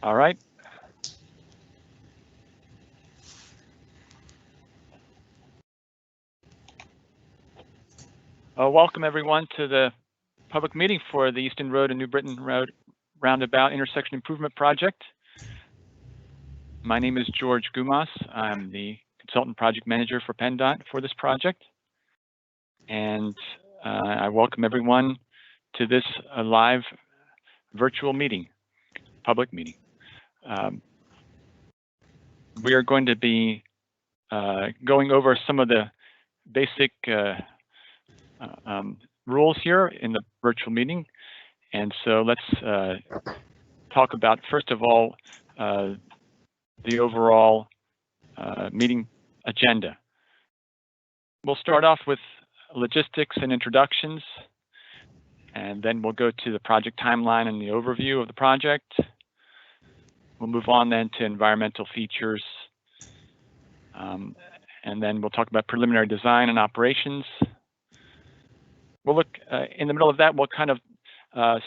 All right. Welcome everyone to the public meeting for the Easton Road and New Britain Road Roundabout Intersection Improvement Project. My name is George Gumas. I'm the Consultant Project Manager for PennDOT for this project. And I welcome everyone to this live virtual meeting, public meeting. We are going to be going over some of the basic rules here in the virtual meeting. And so let's talk about, first of all, the overall meeting agenda. We'll start off with logistics and introductions, and then we'll go to the project timeline and the overview of the project. We'll move on then to environmental features, and then we'll talk about preliminary design and operations. We'll look in the middle of that, we'll kind of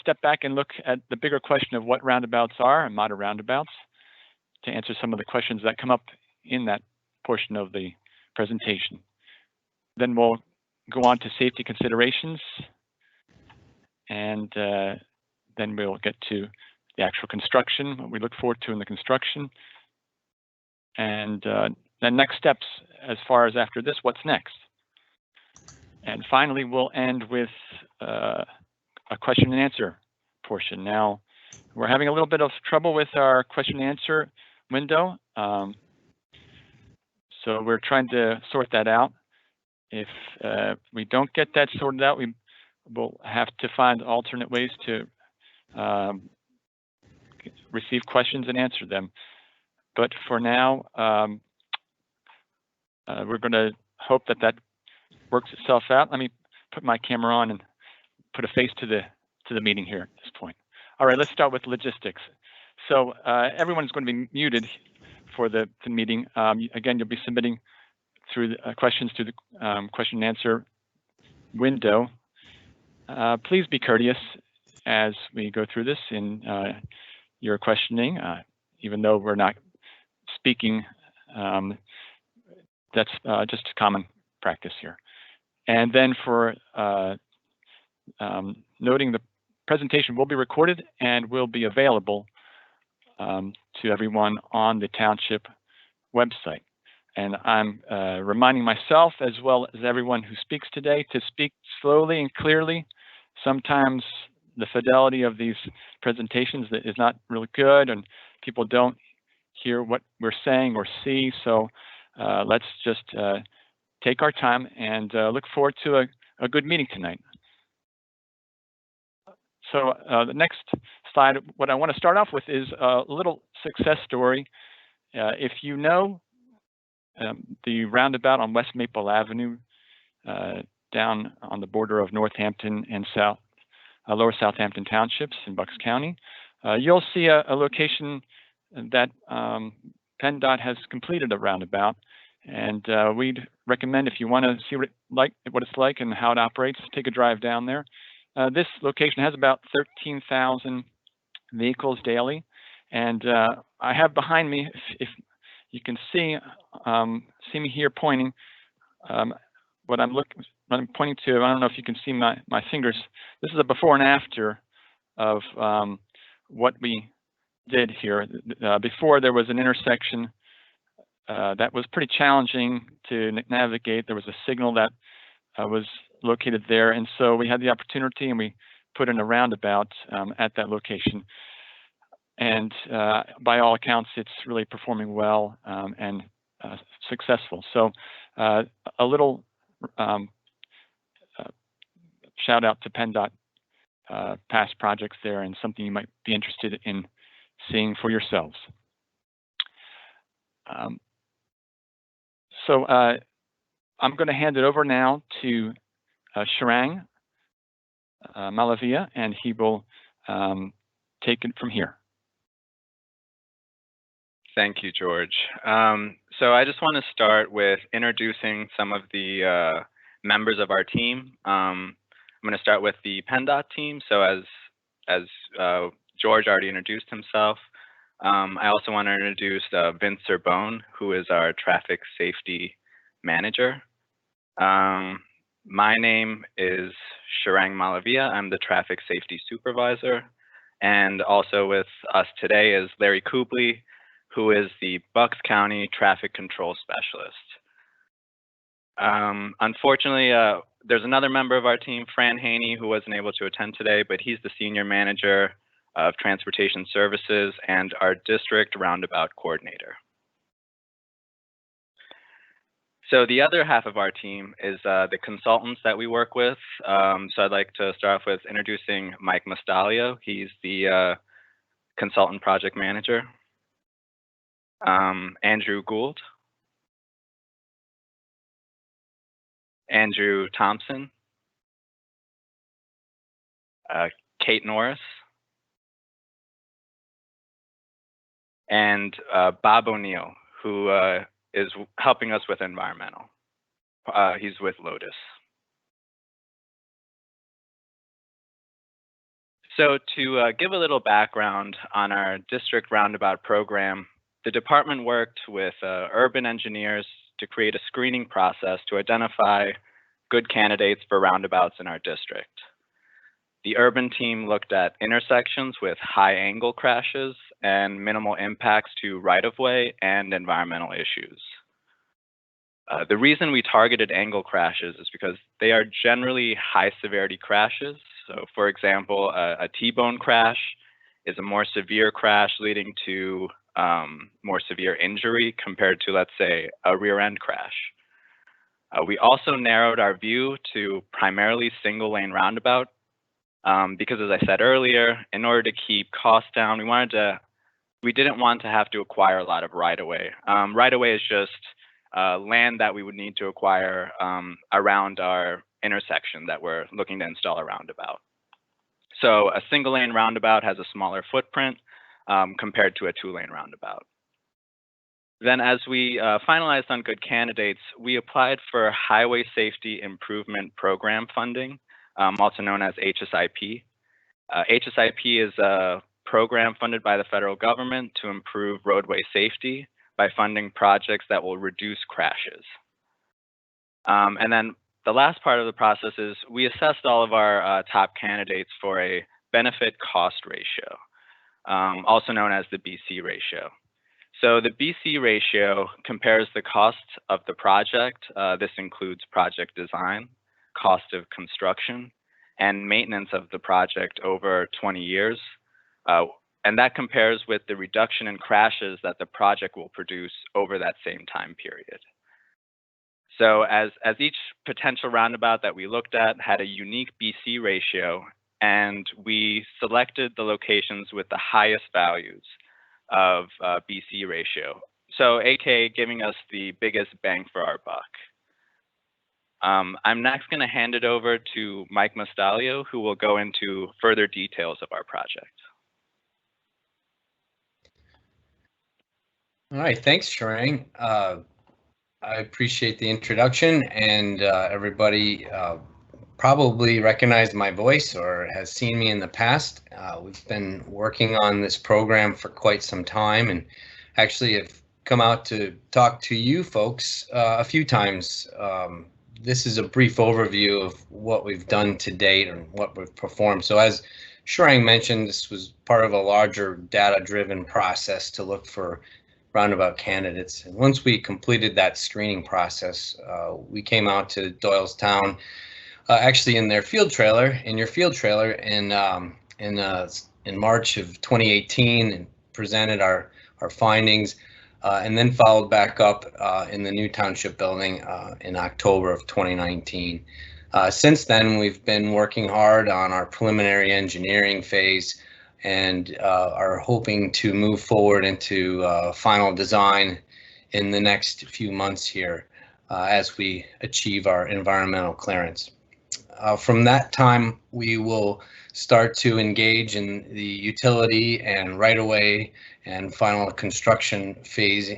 step back and look at the bigger question of what roundabouts are and modern roundabouts to answer some of the questions that come up in that portion of the presentation. Then we'll go on to safety considerations, and then we'll get to the actual construction, what we look forward to in the construction, and then next steps as far as after this, what's next. And finally, we'll end with a question and answer portion. Now, we're having a little bit of trouble with our question and answer window, so we're trying to sort that out. If we don't get that sorted out, we will have to find alternate ways to receive questions and answer them. But for now, we're going to hope that that works itself out. Let me put my camera on and put a face to the meeting here at this point. All right, let's start with logistics. So everyone's going to be muted for the meeting. Again, you'll be submitting through the, questions through the question and answer window. Please be courteous as we go through this in your questioning, even though we're not speaking. That's just common practice here. And then for noting, the presentation will be recorded and will be available to everyone on the township website. And I'm reminding myself, as well as everyone who speaks today, to speak slowly and clearly. Sometimes the fidelity of these presentations is not really good, and people don't hear what we're saying or see. So let's just take our time and look forward to a good meeting tonight. So the next slide, what I want to start off with is a little success story. If you know the roundabout on West Maple Avenue, down on the border of Northampton and Lower Southampton Townships in Bucks County, you'll see a location that PennDOT has completed a roundabout, and we'd recommend, if you want to see what it's like and how it operates, take a drive down there. This location has about 13,000 vehicles daily, and I have behind me, if you can see me here pointing, what I'm pointing to. I don't know if you can see my fingers. This is a before and after of what we did here. Before, there was an intersection that was pretty challenging to navigate. There was a signal that was located there, and so we had the opportunity and we put in a roundabout at that location. And by all accounts, it's really performing well and successful. So a little shout out to PennDOT past projects there, and something you might be interested in seeing for yourselves. So I'm going to hand it over now to Sharang Malavia, and he will take it from here. Thank you, George. So I just want to start with introducing some of the members of our team. I'm going to start with the PennDOT team. So as George already introduced himself, I also want to introduce Vince Zerbone, who is our traffic safety manager. My name is Sharang Malavia. I'm the traffic safety supervisor. And also with us today is Larry Kubley, who is the Bucks County traffic control specialist. Unfortunately, there's another member of our team, Fran Haney, who wasn't able to attend today, but he's the senior manager of transportation services and our district roundabout coordinator. So the other half of our team is the consultants that we work with. So I'd like to start off with introducing Mike Mastalio. He's the consultant project manager. Andrew Gould. Andrew Thompson. Kate Norris. And Bob O'Neill, who is helping us with environmental. He's with Lotus. So to give a little background on our district roundabout program, the department worked with urban engineers to create a screening process to identify good candidates for roundabouts in our district. The urban team looked at intersections with high angle crashes and minimal impacts to right-of-way and environmental issues. The reason we targeted angle crashes is because they are generally high severity crashes. So for example, a T-bone crash is a more severe crash leading to more severe injury compared to, let's say, a rear end crash. We also narrowed our view to primarily single lane roundabout because, as I said earlier, in order to keep costs down, we didn't want to have to acquire a lot of right-of-way. Right-of-way is just land that we would need to acquire around our intersection that we're looking to install a roundabout. So a single lane roundabout has a smaller footprint compared to a 2-lane roundabout. Then as we finalized on good candidates, we applied for Highway Safety Improvement Program funding, also known as HSIP. HSIP is a program funded by the federal government to improve roadway safety by funding projects that will reduce crashes. And then the last part of the process is we assessed all of our top candidates for a benefit cost ratio, also known as the BC ratio. So the BC ratio compares the cost of the project. This includes project design, cost of construction, and maintenance of the project over 20 years. And that compares with the reduction in crashes that the project will produce over that same time period. So as each potential roundabout that we looked at had a unique BC ratio, and we selected the locations with the highest values of BC ratio. So aka giving us the biggest bang for our buck. I'm next going to hand it over to Mike Mastalio, who will go into further details of our project. All right, thanks, Sharang. I appreciate the introduction, and everybody probably recognized my voice or has seen me in the past. We've been working on this program for quite some time, and actually have come out to talk to you folks a few times. This is a brief overview of what we've done to date and what we've performed. So as Sharang mentioned, this was part of a larger data-driven process to look for roundabout candidates. And once we completed that screening process, we came out to Doylestown, actually in your field trailer, in March of 2018, and presented our findings, and then followed back up in the new township building in October of 2019. Since then, we've been working hard on our preliminary engineering phase, and are hoping to move forward into final design in the next few months here as we achieve our environmental clearance. From that time, we will start to engage in the utility and right-of-way and final construction phase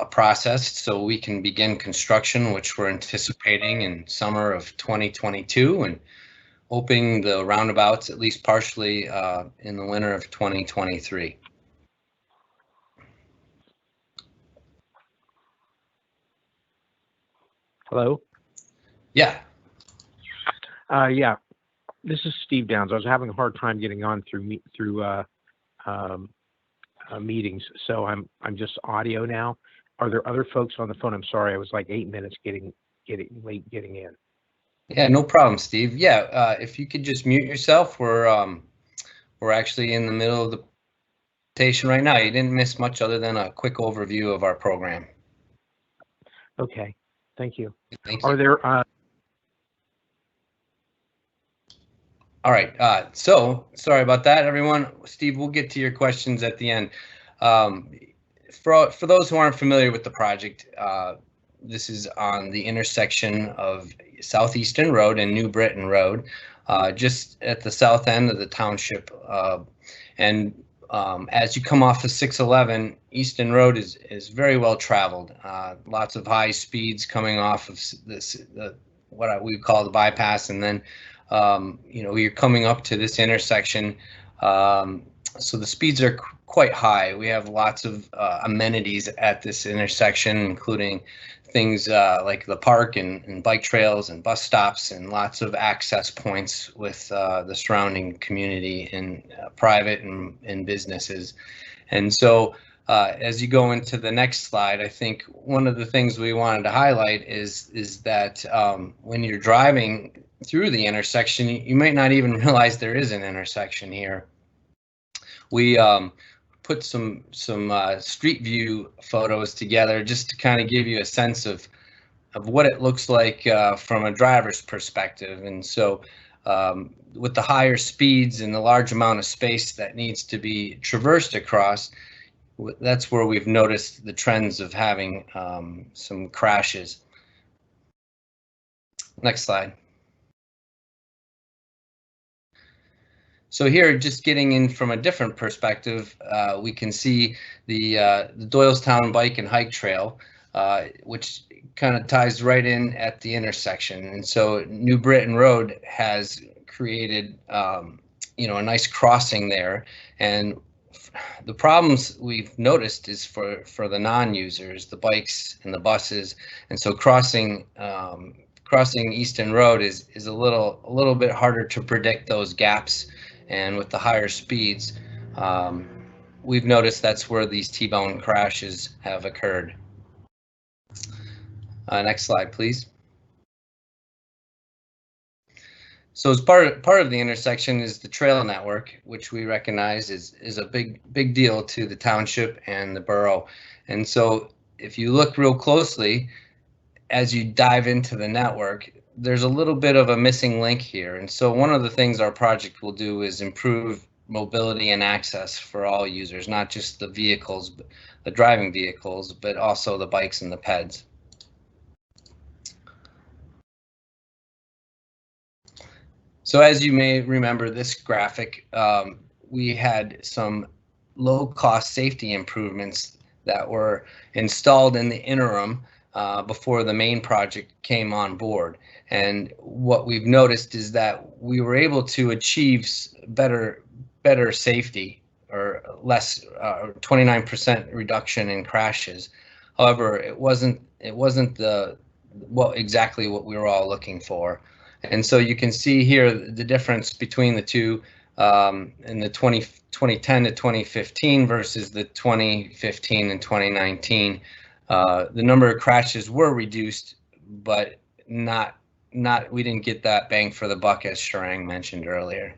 process, so we can begin construction, which we're anticipating in summer of 2022, and opening the roundabouts at least partially in the winter of 2023. Hello? Yeah. Yeah, this is Steve Downs. I was having a hard time getting on through meetings, so I'm just audio now. Are there other folks on the phone? I'm sorry, I was like 8 minutes getting late getting in. Yeah, no problem, Steve. Yeah, if you could just mute yourself, we're actually in the middle of the presentation right now. You didn't miss much other than a quick overview of our program. Okay, thank you. Thank you. Are there All right, so sorry about that, everyone. Steve, we'll get to your questions at the end. For those who aren't familiar with the project, this is on the intersection of Southeastern Road and New Britain Road, just at the south end of the township. As you come off of 611, Easton Road is very well traveled. Lots of high speeds coming off of what we call the bypass, and then you're coming up to this intersection. So the speeds are quite high. We have lots of amenities at this intersection, including things like the park and bike trails and bus stops and lots of access points with the surrounding community and private and businesses. And so as you go into the next slide, I think one of the things we wanted to highlight is that when you're driving through the intersection, you might not even realize there is an intersection here. We put some street view photos together just to kind of give you a sense of what it looks like from a driver's perspective. And so with the higher speeds and the large amount of space that needs to be traversed across, that's where we've noticed the trends of having some crashes. Next slide. So here, just getting in from a different perspective, we can see the Doylestown Bike and Hike Trail, which kind of ties right in at the intersection. And so New Britain Road has created, a nice crossing there. And the problems we've noticed is for the non-users, the bikes and the buses. And so crossing Easton Road is a little bit harder to predict those gaps. And with the higher speeds, we've noticed that's where these T-bone crashes have occurred. Next slide, please. So as part of the intersection is the trail network, which we recognize is a big deal to the township and the borough. And so if you look real closely, as you dive into the network, there's a little bit of a missing link here. And so one of the things our project will do is improve mobility and access for all users, not just the vehicles, the driving vehicles, but also the bikes and the peds. So as you may remember this graphic, we had some low-cost safety improvements that were installed in the interim before the main project came on board. And what we've noticed is that we were able to achieve better safety, or less 29% reduction in crashes. However, it wasn't exactly what we were all looking for. And so you can see here the difference between the two in the 2010 to 2015 versus the 2015 and 2019. The number of crashes were reduced, but we didn't get that bang for the buck, as Sharang mentioned earlier.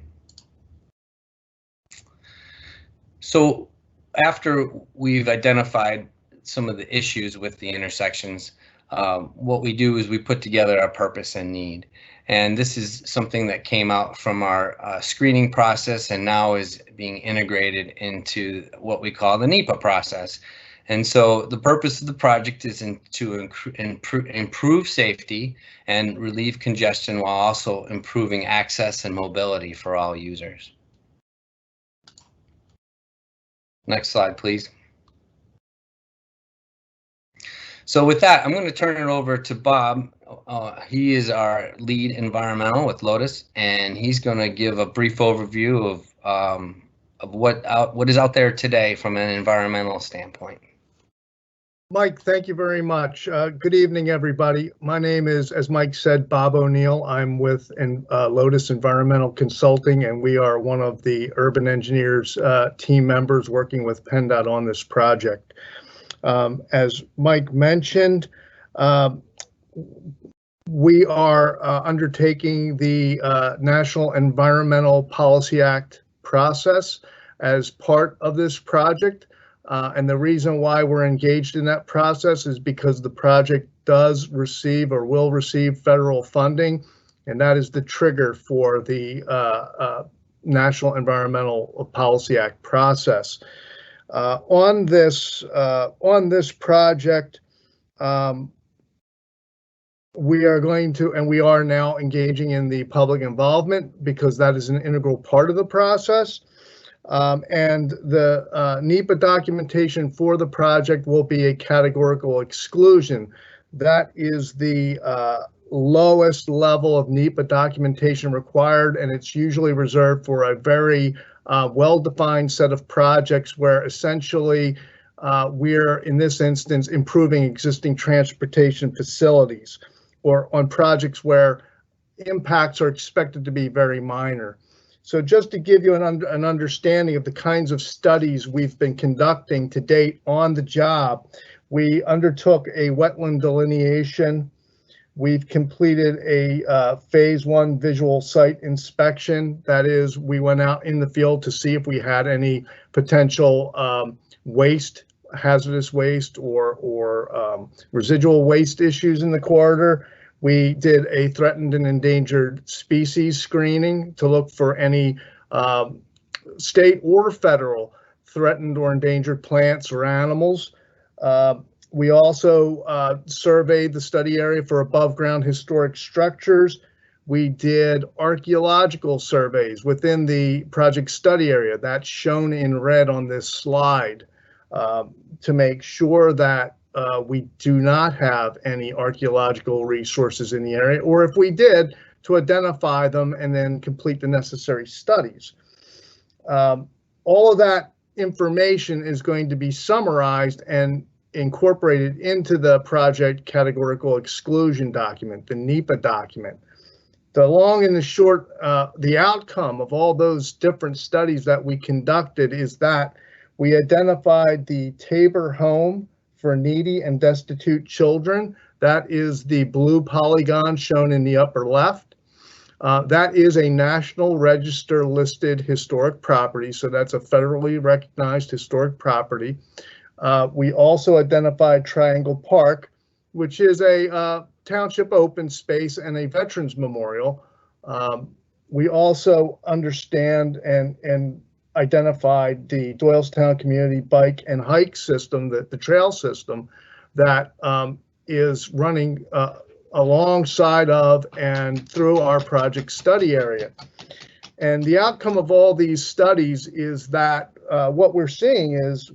So after we've identified some of the issues with the intersections, what we do is we put together a purpose and need. And this is something that came out from our screening process and now is being integrated into what we call the NEPA process. And so the purpose of the project is to improve safety and relieve congestion while also improving access and mobility for all users. Next slide, please. So with that, I'm going to turn it over to Bob. He is our lead environmental with Lotus, and he's going to give a brief overview of what is out there today from an environmental standpoint. Mike, thank you very much. Good evening, everybody. My name is, as Mike said, Bob O'Neill. I'm with Lotus Environmental Consulting, and we are one of the urban engineers team members working with PennDOT on this project. As Mike mentioned, we are undertaking the National Environmental Policy Act process as part of this project. And the reason why we're engaged in that process is because the project does receive or will receive federal funding, and that is the trigger for the National Environmental Policy Act process. On this project, we are going to, and we are now engaging in the public involvement because that is an integral part of the process. And the NEPA documentation for the project will be a categorical exclusion. That is the lowest level of NEPA documentation required, and it's usually reserved for a very well-defined set of projects where essentially we're, in this instance, improving existing transportation facilities, or on projects where impacts are expected to be very minor. So just to give you an understanding of the kinds of studies we've been conducting to date on the job, we undertook a wetland delineation. We've completed a phase 1 visual site inspection. That is, we went out in the field to see if we had any potential waste, hazardous waste, or residual waste issues in the corridor. We did a threatened and endangered species screening to look for any state or federal threatened or endangered plants or animals. We also surveyed the study area for above ground historic structures. We did archaeological surveys within the project study area. That's shown in red on this slide to make sure that we do not have any archaeological resources in the area, or if we did, to identify them and then complete the necessary studies. All of that information is going to be summarized and incorporated into the project categorical exclusion document, the NEPA document. The long and the short, the outcome of all those different studies that we conducted is that we identified the Tabor home for needy and destitute children. That is the blue polygon shown in the upper left. That is a National Register listed historic property, so that's a federally recognized historic property. We also identified Triangle Park, which is a township open space and a veterans memorial. We also understand and identified the Doylestown community bike and hike system, the trail system that is running alongside of and through our project study area. And the outcome of all these studies is that what we're seeing is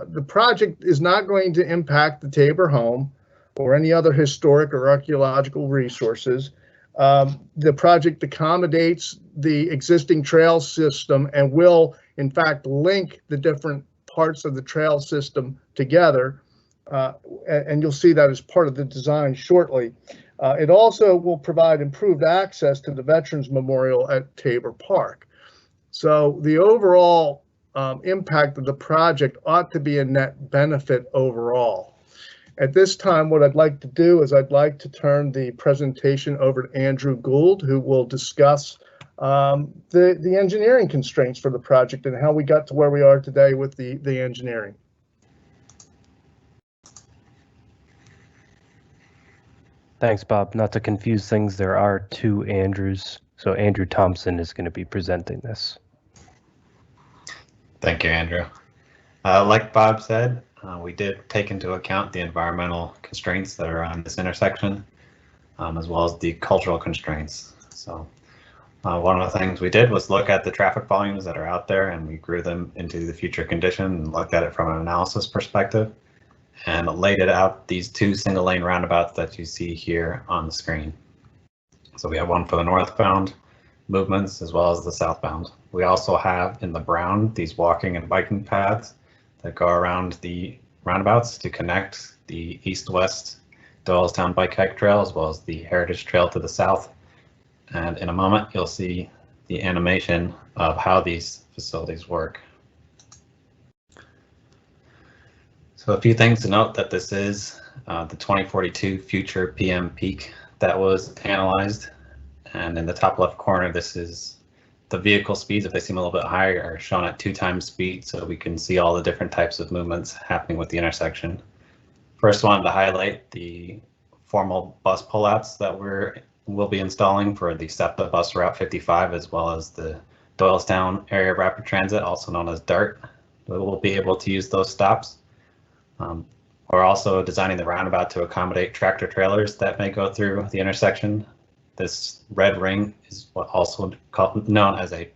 the project is not going to impact the Tabor home or any other historic or archaeological resources. The project accommodates the existing trail system and will, in fact, link the different parts of the trail system together. And you'll see that as part of the design shortly. It also will provide improved access to the Veterans Memorial at Tabor Park. So the overall impact of the project ought to be a net benefit overall. At this time, what I'd like to do is I'd like to turn the presentation over to Andrew Gould, who will discuss the engineering constraints for the project and how we got to where we are today with the engineering. Thanks, Bob. Not to confuse things, there are two Andrews. So Andrew Thompson is going to be presenting this. Thank you, Andrew. Like Bob said, we did take into account the environmental constraints that are on this intersection, as well as the cultural constraints. So one of the things we did was look at the traffic volumes that are out there, and we grew them into the future condition and looked at it from an analysis perspective and laid it out these two single lane roundabouts that you see here on the screen. So we have one for the northbound movements as well as the southbound. We also have in the brown these walking and biking paths that go around the roundabouts to connect the east-west Doylestown Bike Hike Trail as well as the Heritage Trail to the south. And in a moment, you'll see the animation of how these facilities work. So a few things to note that this is the 2042 future PM peak that was analyzed. And in the top left corner, this is the vehicle speeds. If they seem a little bit higher, are shown at 2 times speed, so we can see all the different types of movements happening with the intersection. First, wanted to highlight the formal bus pullouts that we'll be installing for the SEPTA bus route 55, as well as the Doylestown Area Rapid Transit, also known as DART. We'll be able to use those stops. We're also designing the roundabout to accommodate tractor trailers that may go through the intersection. This red ring is what also known as a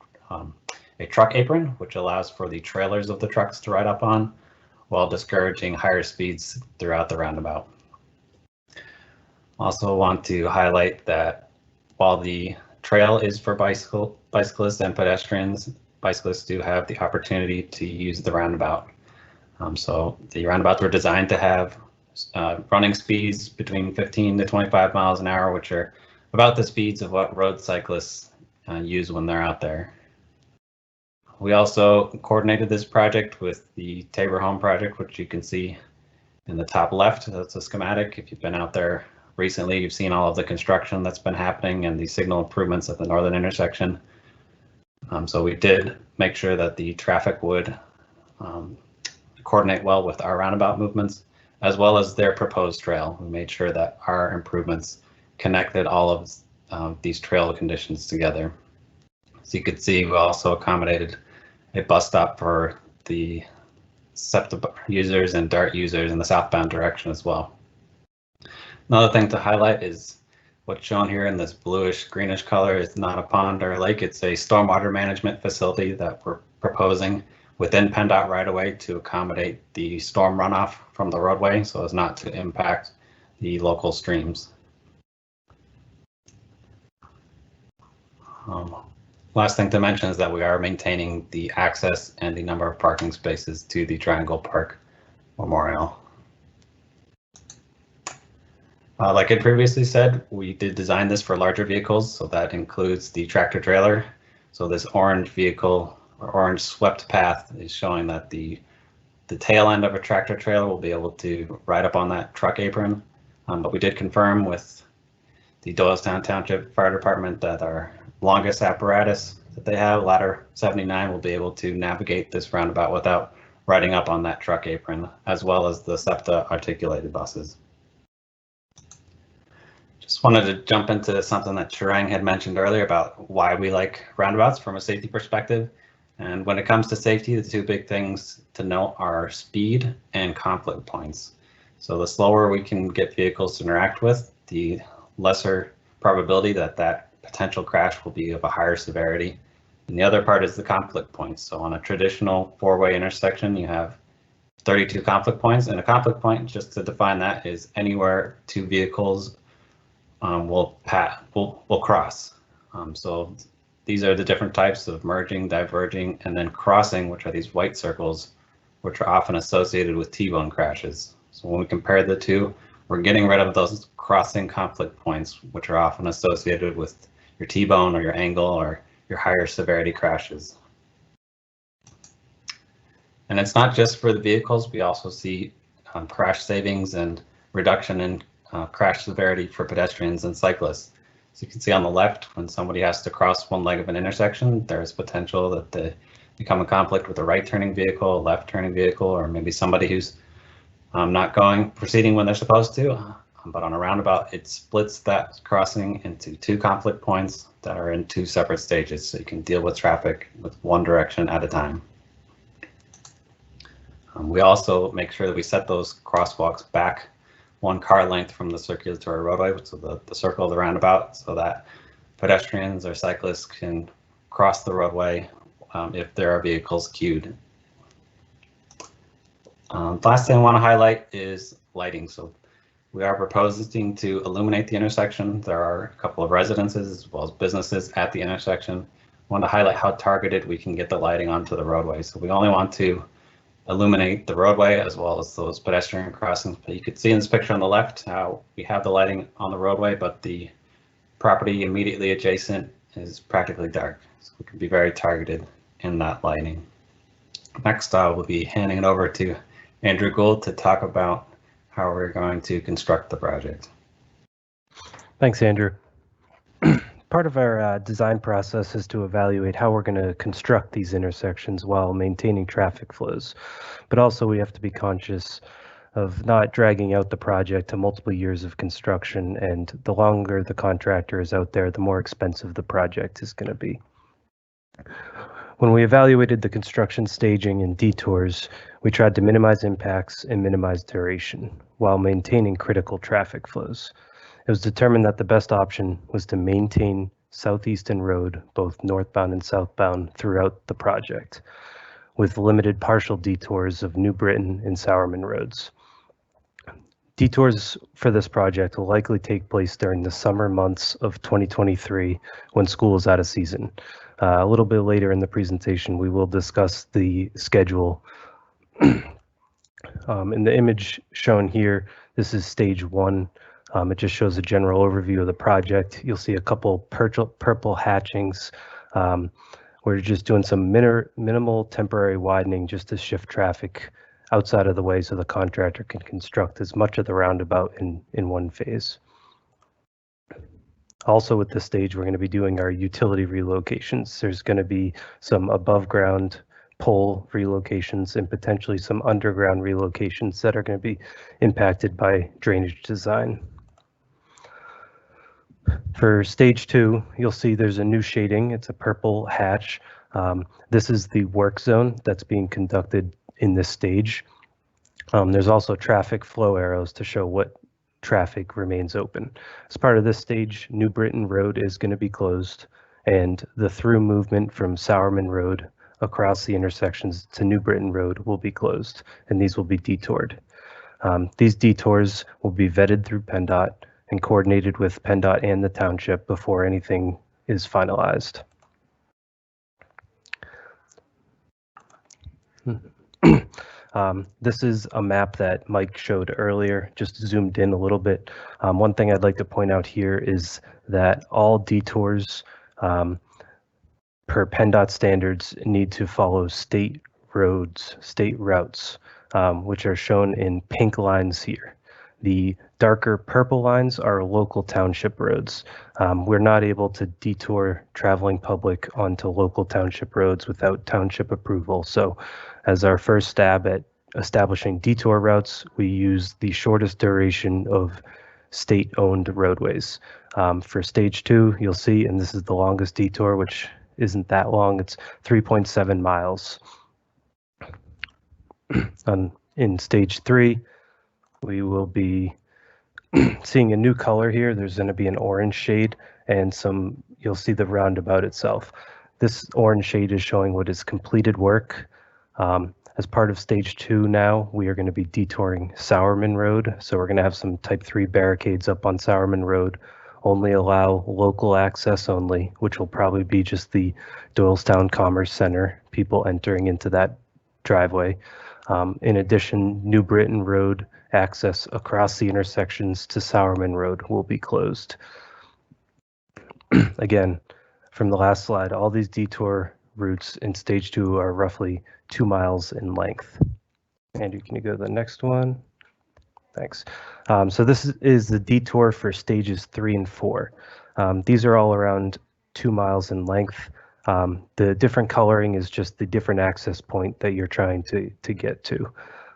truck apron, which allows for the trailers of the trucks to ride up on, while discouraging higher speeds throughout the roundabout. Also want to highlight that while the trail is for bicyclists and pedestrians, bicyclists do have the opportunity to use the roundabout. So the roundabouts were designed to have running speeds between 15 to 25 miles an hour, which are about the speeds of what road cyclists use when they're out there. We also coordinated this project with the Tabor Home project, which you can see in the top left. That's a schematic. If you've been out there recently, you've seen all of the construction that's been happening and the signal improvements at the northern intersection. So we did make sure that the traffic would coordinate well with our roundabout movements, as well as their proposed trail. We made sure that our improvements connected all of these trail conditions together. So you could see we also accommodated a bus stop for the SEPTA users and DART users in the southbound direction as well. Another thing to highlight is what's shown here in this bluish greenish color is not a pond or a lake. It's a stormwater management facility that we're proposing within PennDOT right away to accommodate the storm runoff from the roadway so as not to impact the local streams. Last thing to mention is that we are maintaining the access and the number of parking spaces to the Triangle Park Memorial. Like I previously said, we did design this for larger vehicles, so that includes the tractor trailer. So this orange vehicle or orange swept path is showing that the tail end of a tractor trailer will be able to ride up on that truck apron. But we did confirm with the Doylestown Township Fire Department that our longest apparatus that they have, ladder 79, will be able to navigate this roundabout without riding up on that truck apron, as well as the SEPTA articulated buses. Just wanted to jump into something that Shirang had mentioned earlier about why we like roundabouts from a safety perspective. And when it comes to safety, the 2 big things to note are speed and conflict points. So the slower we can get vehicles to interact with, the lesser probability that that potential crash will be of a higher severity. And the other part is the conflict points. So on a traditional 4-way intersection, you have 32 conflict points, and a conflict point, just to define that, is anywhere 2 vehicles will cross. So these are the different types of merging, diverging, and then crossing, which are these white circles, which are often associated with T-bone crashes. So when we compare the 2, we're getting rid of those crossing conflict points, which are often associated with your T-bone or your angle or your higher severity crashes. And it's not just for the vehicles. We also see crash savings and reduction in crash severity for pedestrians and cyclists. So you can see on the left, when somebody has to cross one leg of an intersection, there's potential that they become in conflict with a right turning vehicle, a left turning vehicle, or maybe somebody who's not proceeding when they're supposed to. But on a roundabout, it splits that crossing into 2 conflict points that are in 2 separate stages, so you can deal with traffic with one direction at a time. We also make sure that we set those crosswalks back 1 car length from the circulatory roadway, so the circle of the roundabout, so that pedestrians or cyclists can cross the roadway if there are vehicles queued. Last thing I want to highlight is lighting. So we are proposing to illuminate the intersection. There are a couple of residences as well as businesses at the intersection. I want to highlight how targeted we can get the lighting onto the roadway. So we only want to illuminate the roadway as well as those pedestrian crossings. But you could see in this picture on the left how we have the lighting on the roadway, but the property immediately adjacent is practically dark. So we can be very targeted in that lighting. Next, I will be handing it over to Andrew Gould to talk about how we're going to construct the project. Thanks, Andrew. Part of our design process is to evaluate how we're going to construct these intersections while maintaining traffic flows. But also we have to be conscious of not dragging out the project to multiple years of construction, and the longer the contractor is out there, the more expensive the project is going to be. When we evaluated the construction staging and detours, we tried to minimize impacts and minimize duration while maintaining critical traffic flows. It was determined that the best option was to maintain South Easton Road, both northbound and southbound, throughout the project, with limited partial detours of New Britain and Sowerman roads. Detours for this project will likely take place during the summer months of 2023 when school is out of season. A little bit later in the presentation, we will discuss the schedule. In the image shown here, this is stage 1. It just shows a general overview of the project. You'll see a couple purple hatchings. We're just doing some minimal temporary widening just to shift traffic outside of the way so the contractor can construct as much of the roundabout in one phase. Also with this stage, we're going to be doing our utility relocations. There's going to be some above ground pole relocations and potentially some underground relocations that are going to be impacted by drainage design. For stage 2, you'll see there's a new shading. It's a purple hatch. This is the work zone that's being conducted in this stage. There's also traffic flow arrows to show what traffic remains open. As part of this stage, New Britain Road is going to be closed, and the through movement from Sowerman Road across the intersections to New Britain Road will be closed, and these will be detoured. These detours will be vetted through PennDOT and coordinated with PennDOT and the township before anything is finalized. This is a map that Mike showed earlier, just zoomed in a little bit. One thing I'd like to point out here is that all detours per PennDOT standards need to follow state roads, state routes, which are shown in pink lines here. The darker purple lines are local township roads. We're not able to detour traveling public onto local township roads without township approval. So as our first stab at establishing detour routes, we use the shortest duration of state-owned roadways. For stage 2, you'll see, and this is the longest detour, which isn't that long, it's 3.7 miles. In stage 3, we will be seeing a new color here. There's going to be an orange shade and you'll see the roundabout itself. This orange shade is showing what is completed work. As part of stage 2 now, we are going to be detouring Sowerman Road. So we're going to have some type 3 barricades up on Sowerman Road, only allow local access only, which will probably be just the Doylestown Commerce Center, people entering into that driveway. In addition, New Britain Road access across the intersections to Sowerman Road will be closed. Again, from the last slide, all these detour routes in stage 2 are roughly 2 miles in length. Andrew, can you go to the next one? Thanks. So this is the detour for stages 3 and 4. These are all around 2 miles in length. The different coloring is just the different access point that you're trying to get to.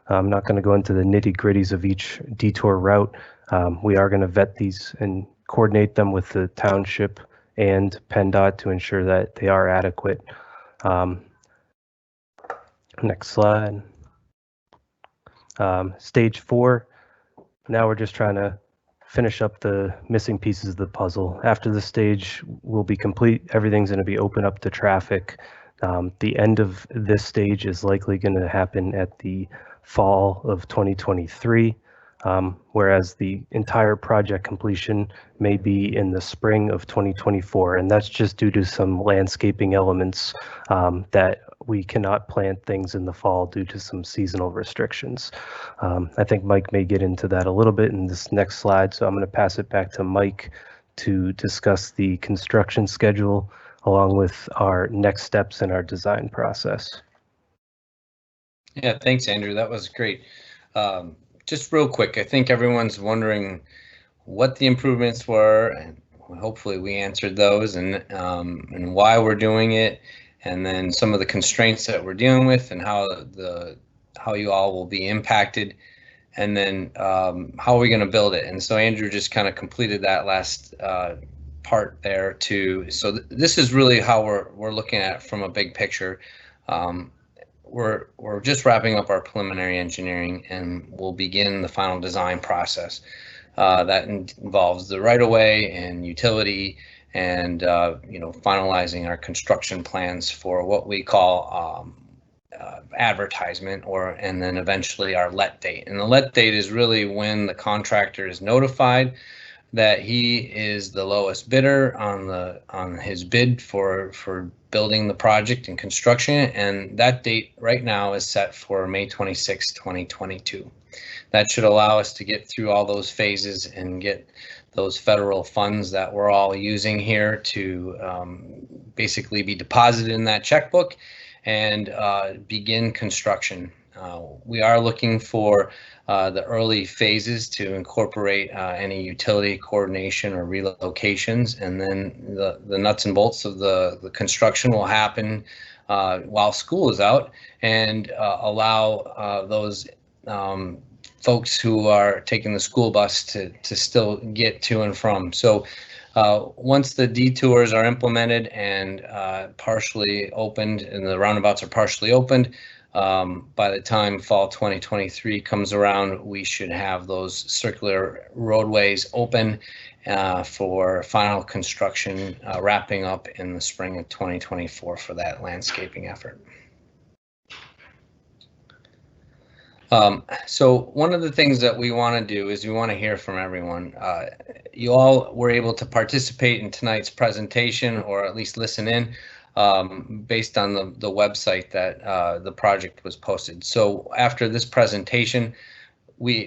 I'm not going to go into the nitty-gritties of each detour route. We are going to vet these and coordinate them with the township and PennDOT to ensure that they are adequate. Next slide. Stage 4. Now we're just trying to finish up the missing pieces of the puzzle. After the stage will be complete, everything's going to be open up to traffic. The end of this stage is likely going to happen at the fall of 2023, whereas the entire project completion may be in the spring of 2024, and that's just due to some landscaping elements that we cannot plant things in the fall due to some seasonal restrictions. I think Mike may get into that a little bit in this next slide, so I'm going to pass it back to Mike to discuss the construction schedule along with our next steps in our design process. Yeah, thanks, Andrew. That was great. Just real quick, I think everyone's wondering what the improvements were, and hopefully we answered those, and why we're doing it, and then some of the constraints that we're dealing with, and how you all will be impacted, and then how are we going to build it. And so Andrew just kind of completed that last part there too. So this is really how we're looking at it from a big picture. We're just wrapping up our preliminary engineering, and we'll begin the final design process. That involves the right-of-way and utility, and finalizing our construction plans for what we call advertisement, and then eventually our let date. And the let date is really when the contractor is notified that he is the lowest bidder on his bid for building the project and construction, and that date right now is set for May 26, 2022. That should allow us to get through all those phases and get those federal funds that we're all using here to basically be deposited in that checkbook and begin construction. We are looking for the early phases to incorporate any utility coordination or relocations, and then the nuts and bolts of the construction will happen while school is out, and allow those folks who are taking the school bus to still get to and from. So once the detours are implemented and partially opened, and the roundabouts are partially opened, by the time fall 2023 comes around, we should have those circular roadways open for final construction, wrapping up in the spring of 2024 for that landscaping effort. So one of the things that we want to do is we want to hear from everyone. You all were able to participate in tonight's presentation, or at least listen in, based on the website that the project was posted. So after this presentation,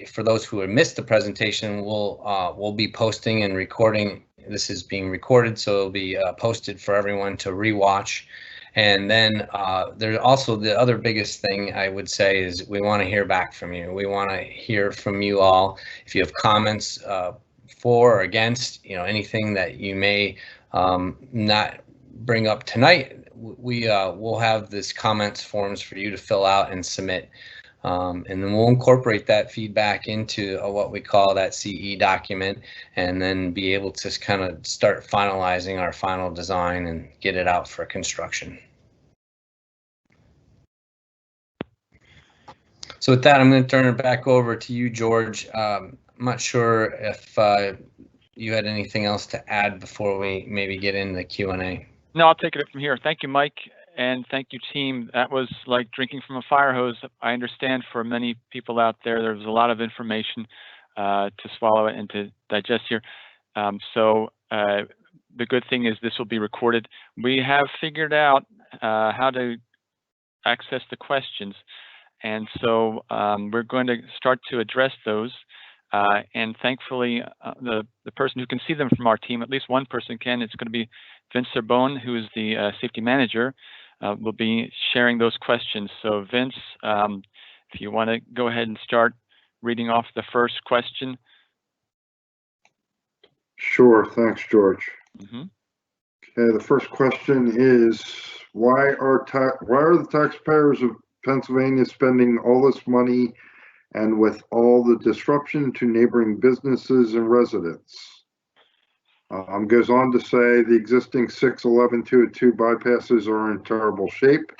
for those who have missed the presentation, we'll be posting and recording. This is being recorded, so it'll be posted for everyone to rewatch. And then there's also the other biggest thing I would say is we want to hear back from you. We want to hear from you all. If you have comments for or against, anything that you may not bring up tonight, we'll have this comments forms for you to fill out and submit. And then we'll incorporate that feedback into what we call that CE document, and then be able to kind of start finalizing our final design and get it out for construction. So with that, I'm going to turn it back over to you, George. I'm not sure if you had anything else to add before we maybe get into the Q&A. No, I'll take it from here. Thank you, Mike. And thank you, team. That was like drinking from a fire hose. I understand for many people out there, there's a lot of information to swallow and to digest here. So the good thing is this will be recorded. We have figured out how to access the questions. And so we're going to start to address those. And thankfully, the person who can see them from our team, at least one person can, it's going to be Vince Serbone, who is the safety manager, will be sharing those questions. So Vince, if you want to go ahead and start reading off the first question. Sure, thanks, George. Mm-hmm. Okay, the first question is, why are the taxpayers of Pennsylvania spending all this money, and with all the disruption to neighboring businesses and residents? Goes on to say the existing 611-202 bypasses are in terrible shape.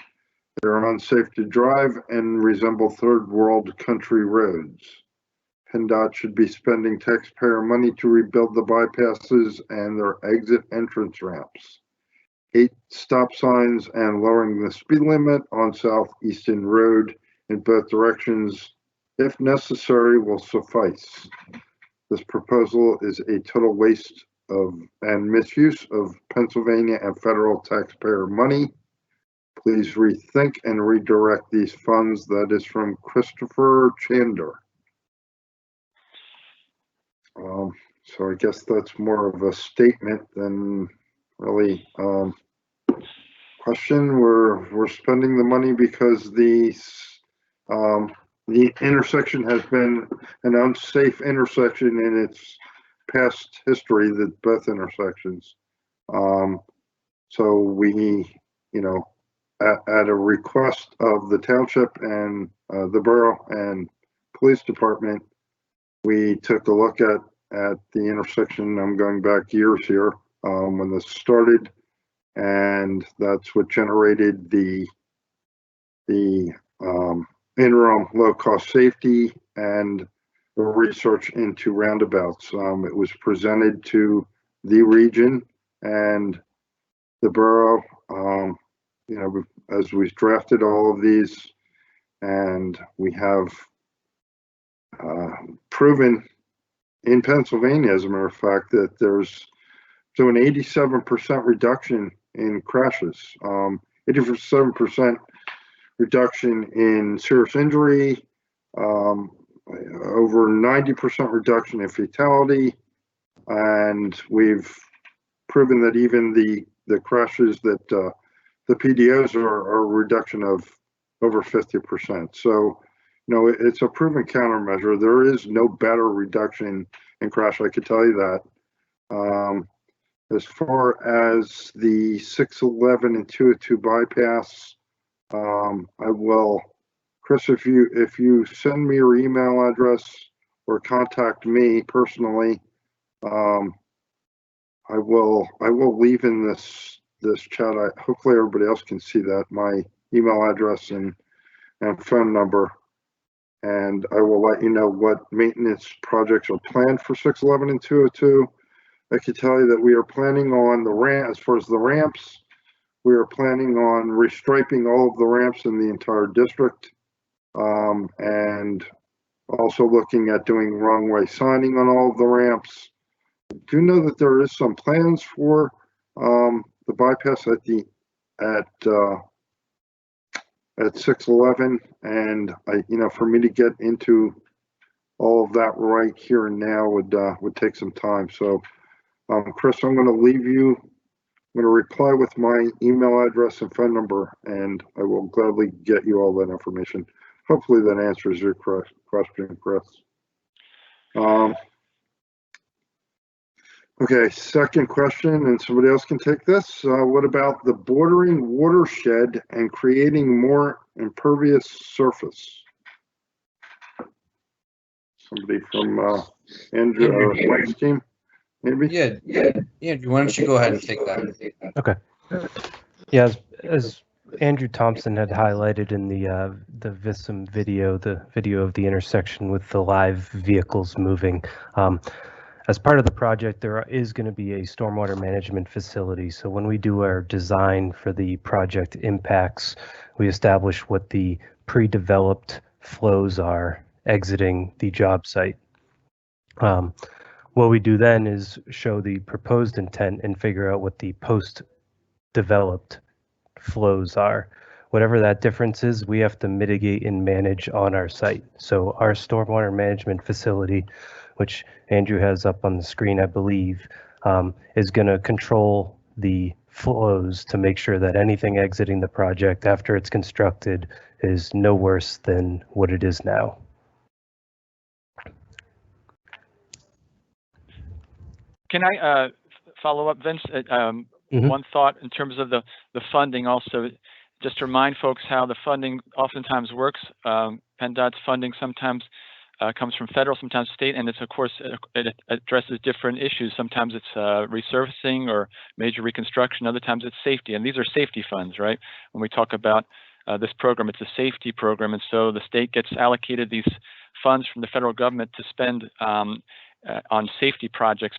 They are unsafe to drive and resemble third world country roads. PennDOT should be spending taxpayer money to rebuild the bypasses and their exit entrance ramps. 8 stop signs and lowering the speed limit on South Easton Road in both directions, if necessary, will suffice. This proposal is a total waste of and misuse of Pennsylvania and federal taxpayer money. Please rethink and redirect these funds. That is from Christopher Chander. So I guess that's more of a statement than really question. We're spending the money because the intersection has been an unsafe intersection in its past history, that both intersections. So we, at a request of the township and the borough and police department, we took a look at the intersection. I'm going back years here when this started, and that's what generated the interim low-cost safety and the research into roundabouts. It was presented to the region and the borough, as we've drafted all of these, and we have proven in Pennsylvania, as a matter of fact, that there's an 87% reduction in crashes, 87% reduction in serious injury, over 90% reduction in fatality, and we've proven that even the crashes that the PDOs are a reduction of over 50%. So, it's a proven countermeasure. There is no better reduction in crash, I could tell you that. As far as the 611 and 202 bypass, I will, Chris, if you send me your email address or contact me personally, I will leave in this chat. Hopefully everybody else can see that, my email address and phone number, and I will let you know what maintenance projects are planned for 611 and 202. I can tell you that we are planning on the ramp. As far as the ramps, we are planning on restriping all of the ramps in the entire district, and also looking at doing wrong way signing on all of the ramps. I do know that there is some plans for the bypass at 611, and for me to get into all of that right here and now would take some time. So, Chris, I'm going to leave you. I'm going to reply with my email address and phone number, and I will gladly get you all that information. Hopefully that answers your question, Chris. Okay, second question, and somebody else can take this. What about the bordering watershed and creating more impervious surface? Somebody from Andrew or Mike's team, maybe? Yeah. Why don't you go ahead and take that? Okay. Yeah, as Andrew Thompson had highlighted in the VISM video, the video of the intersection with the live vehicles moving. As part of the project, there is going to be a stormwater management facility. So when we do our design for the project impacts, we establish what the pre-developed flows are exiting the job site. What we do then is show the proposed intent and figure out what the post-developed flows are. Whatever that difference is, we have to mitigate and manage on our site. So our stormwater management facility, which Andrew has up on the screen, I believe, is going to control the flows to make sure that anything exiting the project after it's constructed is no worse than what it is now. Can I follow up, Vince? One thought in terms of the funding also, just to remind folks how the funding oftentimes works. PennDOT's funding sometimes comes from federal, sometimes state, and it's, of course, it addresses different issues. Sometimes it's resurfacing or major reconstruction. Other times it's safety, and these are safety funds, right? When we talk about this program, it's a safety program, and so the state gets allocated these funds from the federal government to spend on safety projects,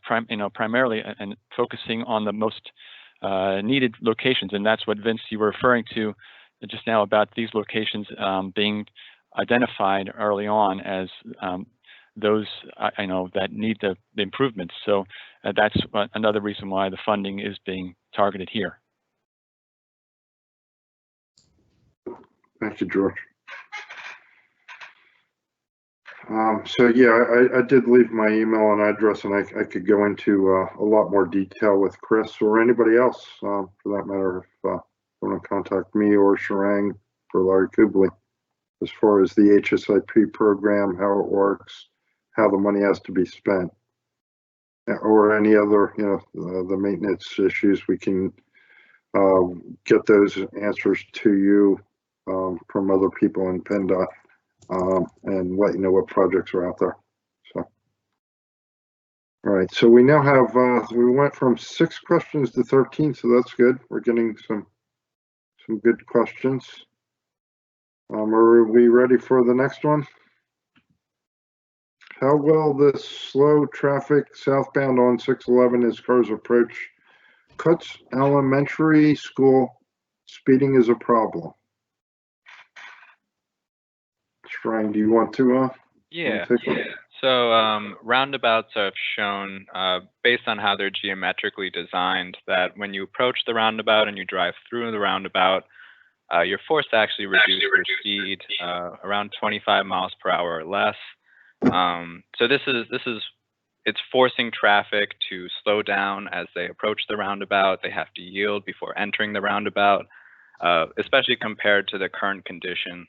primarily, and focusing on the most needed locations. And that's what, Vince, you were referring to just now about these locations being identified early on as those I know that need the improvements. So that's another reason why the funding is being targeted here. Thank you, George. So yeah, I did leave my email and address, and I could go into a lot more detail with Chris or anybody else, for that matter, if you want to contact me or Sharang or Larry Kubley, as far as the HSIP program, how it works, how the money has to be spent, or any other, the maintenance issues. We can get those answers to you from other people in PennDOT. And let you know what projects are out there. So, all right. So we now have, we went from 6 questions to 13, so that's good. We're getting some good questions. Are we ready for the next one? How will this slow traffic southbound on 611 as cars approach Cuts Elementary School? Speeding is a problem. Ryan, do you want to? Yeah. So roundabouts have shown, based on how they're geometrically designed, that when you approach the roundabout and you drive through the roundabout, you're forced to actually reduce your speed around 25 miles per hour or less. So it's forcing traffic to slow down as they approach the roundabout. They have to yield before entering the roundabout, especially compared to the current condition,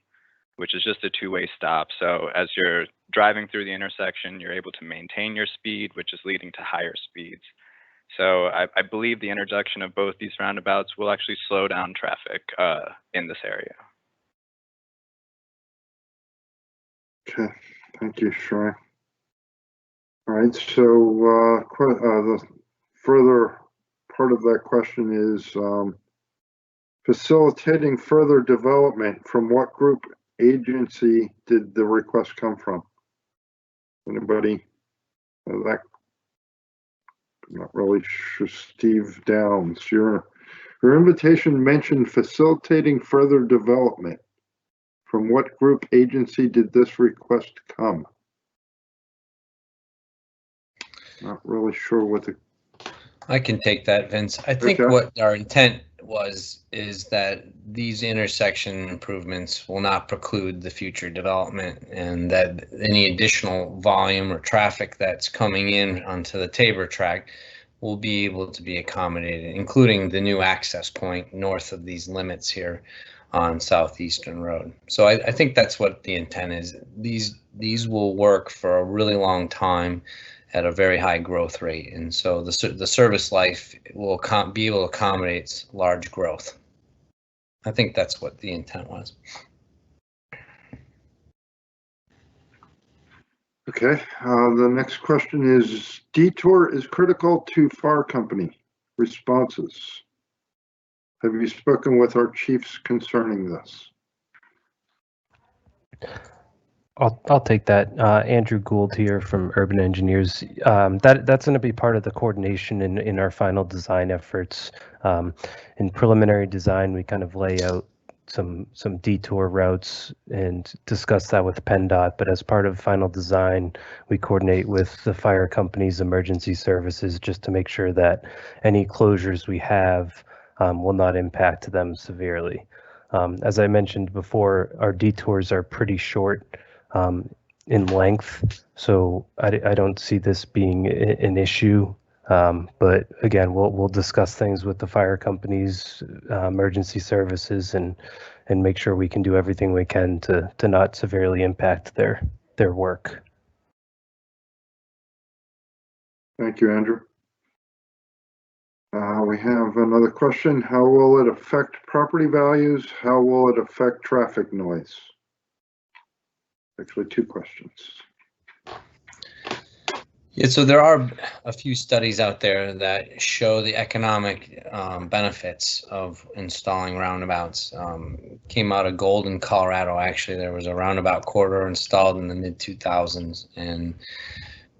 which is just a two-way stop. So as you're driving through the intersection, you're able to maintain your speed, which is leading to higher speeds. So I believe the introduction of both these roundabouts will actually slow down traffic in this area. Okay, thank you, Shrey. All right, so the further part of that question is facilitating further development. From what group agency did the request come from? Anybody? That, I'm not really sure. Steve Downs, your invitation mentioned facilitating further development. From what group agency did this request come? Not really sure what the. I can take that, Vince. I think what our intent is that these intersection improvements will not preclude the future development, and that any additional volume or traffic that's coming in onto the Tabor track will be able to be accommodated, including the new access point north of these limits here on Southeastern Road. So I think that's what the intent is. These will work for a really long time at a very high growth rate, and so the service life will be able to accommodate large growth. I think that's what the intent was. Okay, the next question is, DETOUR is critical to fire company responses. Have you spoken with our chiefs concerning this? I'll take that. Andrew Gould here from Urban Engineers. That's going to be part of the coordination in our final design efforts. In preliminary design, we kind of lay out some detour routes and discuss that with PennDOT. But as part of final design, we coordinate with the fire company's emergency services just to make sure that any closures we have will not impact them severely. As I mentioned before, our detours are pretty short in length, so I don't see this being an issue. But again, we'll discuss things with the fire companies, emergency services, and make sure we can do everything we can to not severely impact their work. Thank you, Andrew. We have another question. How will it affect property values? How will it affect traffic noise? Actually, 2 questions. Yeah, so there are a few studies out there that show the economic benefits of installing roundabouts. Came out of Golden, Colorado. Actually, there was a roundabout corridor installed in the mid-2000s, and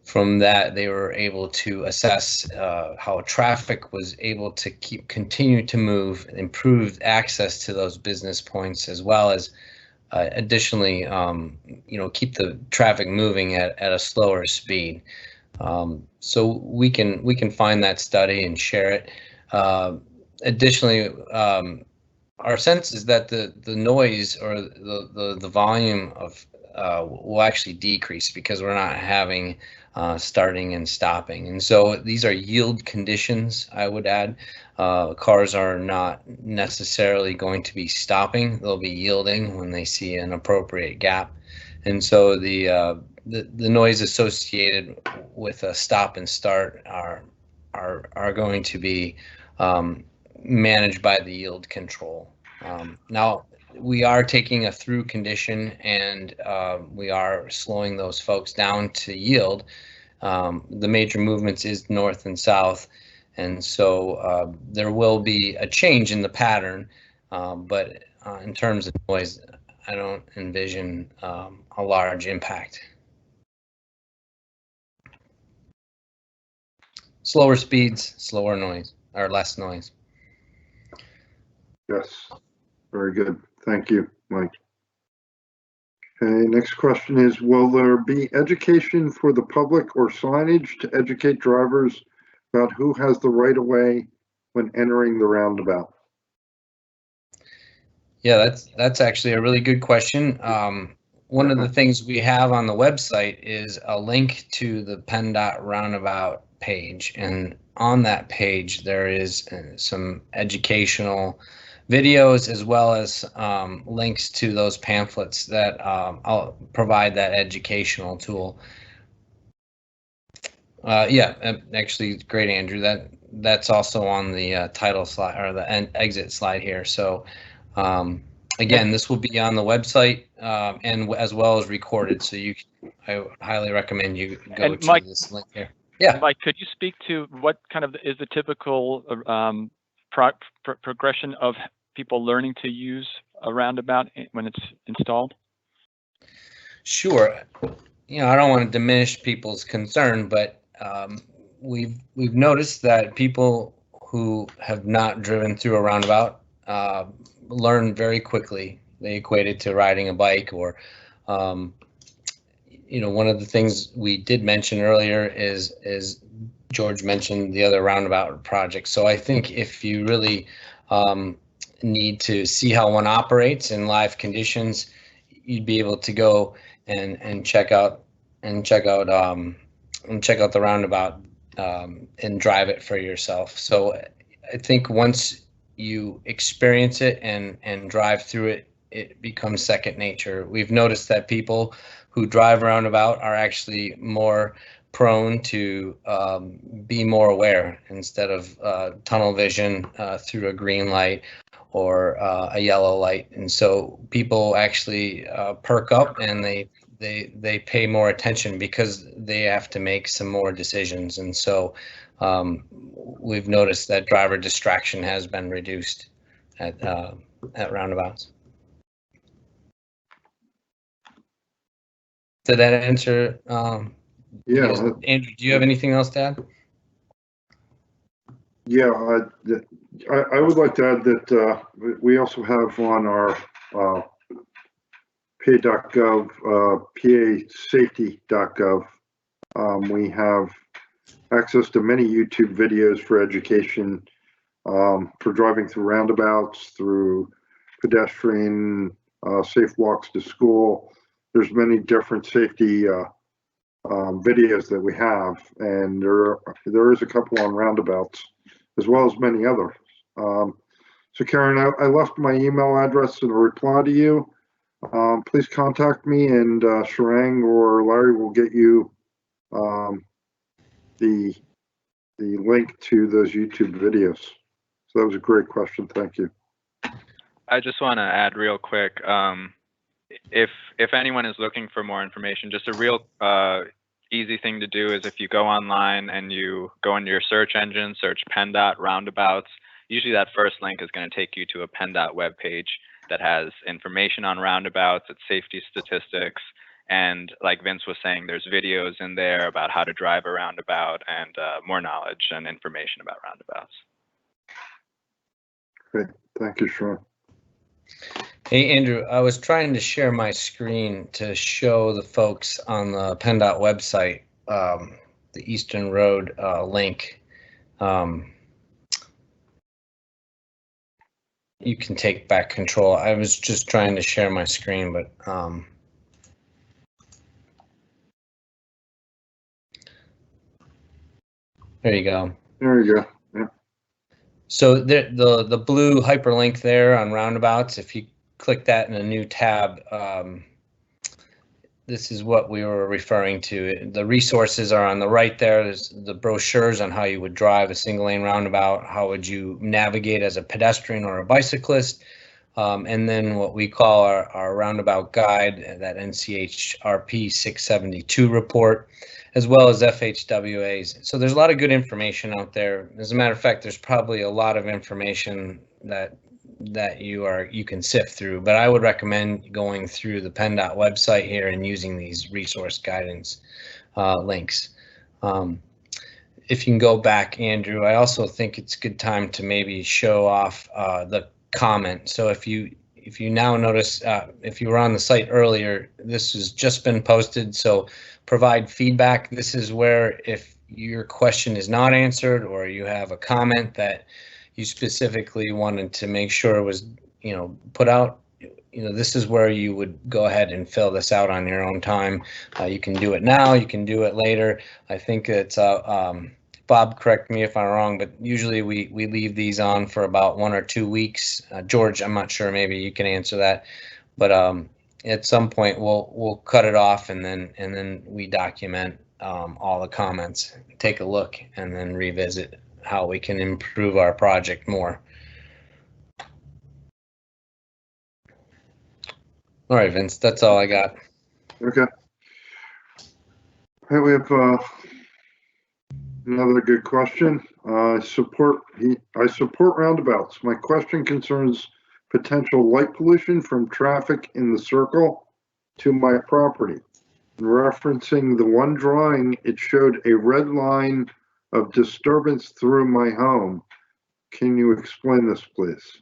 from that they were able to assess how traffic was able to continue to move, improved access to those business points, as well as additionally, keep the traffic moving at a slower speed. So we can find that study and share it. Additionally, our sense is that the noise or the volume of will actually decrease because we're not having starting and stopping. And so these are yield conditions, I would add. Cars are not necessarily going to be stopping. They'll be yielding when they see an appropriate gap. And so the noise associated with a stop and start are going to be managed by the yield control. Now, we are taking a through condition and we are slowing those folks down to yield. The major movements is north and south, and so there will be a change in the pattern, but in terms of noise, I don't envision a large impact. Slower speeds, slower noise, or less noise. Yes, very good. Thank you, Mike. Okay, next question is, will there be education for the public or signage to educate drivers about who has the right of way when entering the roundabout? Yeah, that's actually a really good question. One of the things we have on the website is a link to the PennDOT roundabout page, and on that page there is some educational videos as well as links to those pamphlets that I'll provide that educational tool. Yeah, actually, great, Andrew. That's also on the title slide or the exit slide here. So again, this will be on the website and as well as recorded. So I highly recommend you go to Mike, this link here. Yeah, Mike, could you speak to what kind of is the typical progression of people learning to use a roundabout when it's installed? Sure. You know, I don't want to diminish people's concern, but we've noticed that people who have not driven through a roundabout learn very quickly. They equate it to riding a bike, or you know, one of the things we did mention earlier is George mentioned the other roundabout project. So I think if you really need to see how one operates in live conditions, you'd be able to go and check out the roundabout and drive it for yourself. So I think once you experience it and drive through it, it becomes second nature. We've noticed that people who drive roundabout are actually more prone to be more aware instead of tunnel vision through a green light or a yellow light. And so people actually perk up and they pay more attention because they have to make some more decisions. And so we've noticed that driver distraction has been reduced at roundabouts. Did that answer? Yeah. Andrew, do you have anything else to add? Yeah, I would like to add that we also have on our pa.gov, pasafety.gov, we have access to many YouTube videos for education, for driving through roundabouts, through pedestrian safe walks to school. There's many different safety videos that we have, and there is a couple on roundabouts as well as many others. So Karen, I left my email address in a reply to you. Please contact me, and Sharang or Larry will get you the link to those YouTube videos. So that was a great question. Thank you. I just want to add real quick. If anyone is looking for more information, just a real easy thing to do is if you go online and you go into your search engine, search PennDOT roundabouts, usually that first link is going to take you to a PennDOT webpage that has information on roundabouts, its safety statistics, and like Vince was saying, there's videos in there about how to drive a roundabout and more knowledge and information about roundabouts. Great, thank you, Sean. Hey, Andrew, I was trying to share my screen to show the folks on the PennDOT website, the Easton Road link. you can take back control. I was just trying to share my screen, but there you go. There you go. Yeah. So the blue hyperlink there on roundabouts, if you click that in a new tab, this is what we were referring to. The resources are on the right there. There's the brochures on how you would drive a single lane roundabout, how would you navigate as a pedestrian or a bicyclist, and then what we call our roundabout guide, that NCHRP 672 report, as well as FHWAs. So there's a lot of good information out there. As a matter of fact, there's probably a lot of information that you can sift through, but I would recommend going through the PennDOT website here and using these resource guidance links. If you can go back, Andrew, I also think it's a good time to maybe show off the comment. So if you now notice, if you were on the site earlier, this has just been posted. So provide feedback. This is where if your question is not answered or you have a comment that you specifically wanted to make sure was, put out, this is where you would go ahead and fill this out on your own time. You can do it now, you can do it later. I think it's, Bob, correct me if I'm wrong, but usually we leave these on for about 1 or 2 weeks. George, I'm not sure, maybe you can answer that, but at some point we'll cut it off and then we document all the comments, take a look, and then revisit how we can improve our project more. All right, Vince, that's all I got. Okay. Hey, we have another good question. I support roundabouts. My question concerns potential light pollution from traffic in the circle to my property. In referencing the one drawing, it showed a red line of disturbance through my home. Can you explain this, please?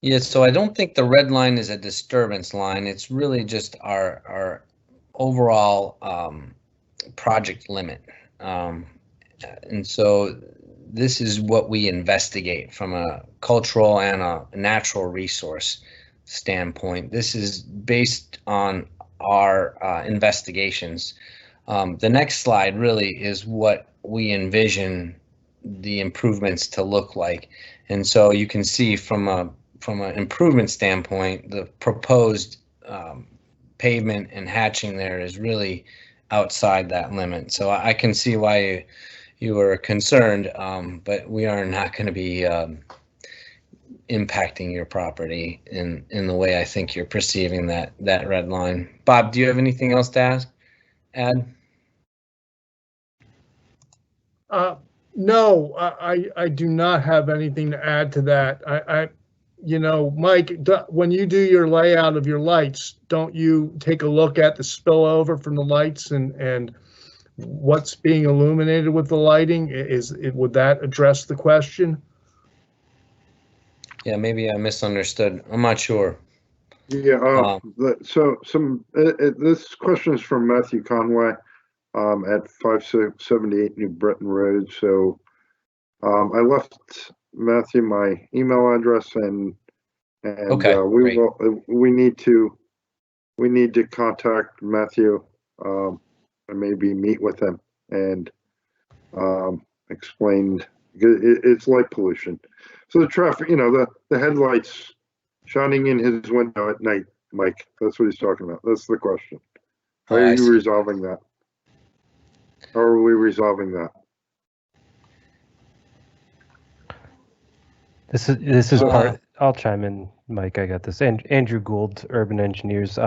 Yeah, so I don't think the red line is a disturbance line. It's really just our overall project limit. And so this is what we investigate from a cultural and a natural resource standpoint. This is based on our investigations. The next slide really is what we envision the improvements to look like. And so you can see from an improvement standpoint, the proposed pavement and hatching there is really outside that limit. So I can see why you were concerned, but we are not going to be impacting your property in the way I think you're perceiving that red line. Bob, do you have anything else to add? No, I do not have anything to add to that. Mike, when you do your layout of your lights, don't you take a look at the spillover from the lights and what's being illuminated with the lighting? Would that address the question? Yeah, maybe I misunderstood. I'm not sure. Yeah. This question is from Matthew Conway at 578 New Breton Road. So I left Matthew my email address and okay, we need to contact Matthew and maybe meet with him and explain. It's light pollution. So the traffic, the headlights shining in his window at night, Mike, that's what he's talking about. That's the question. How are you resolving that? How are we resolving that? This is part. I'll chime in, Mike. I got this. And Andrew Gould, Urban Engineers.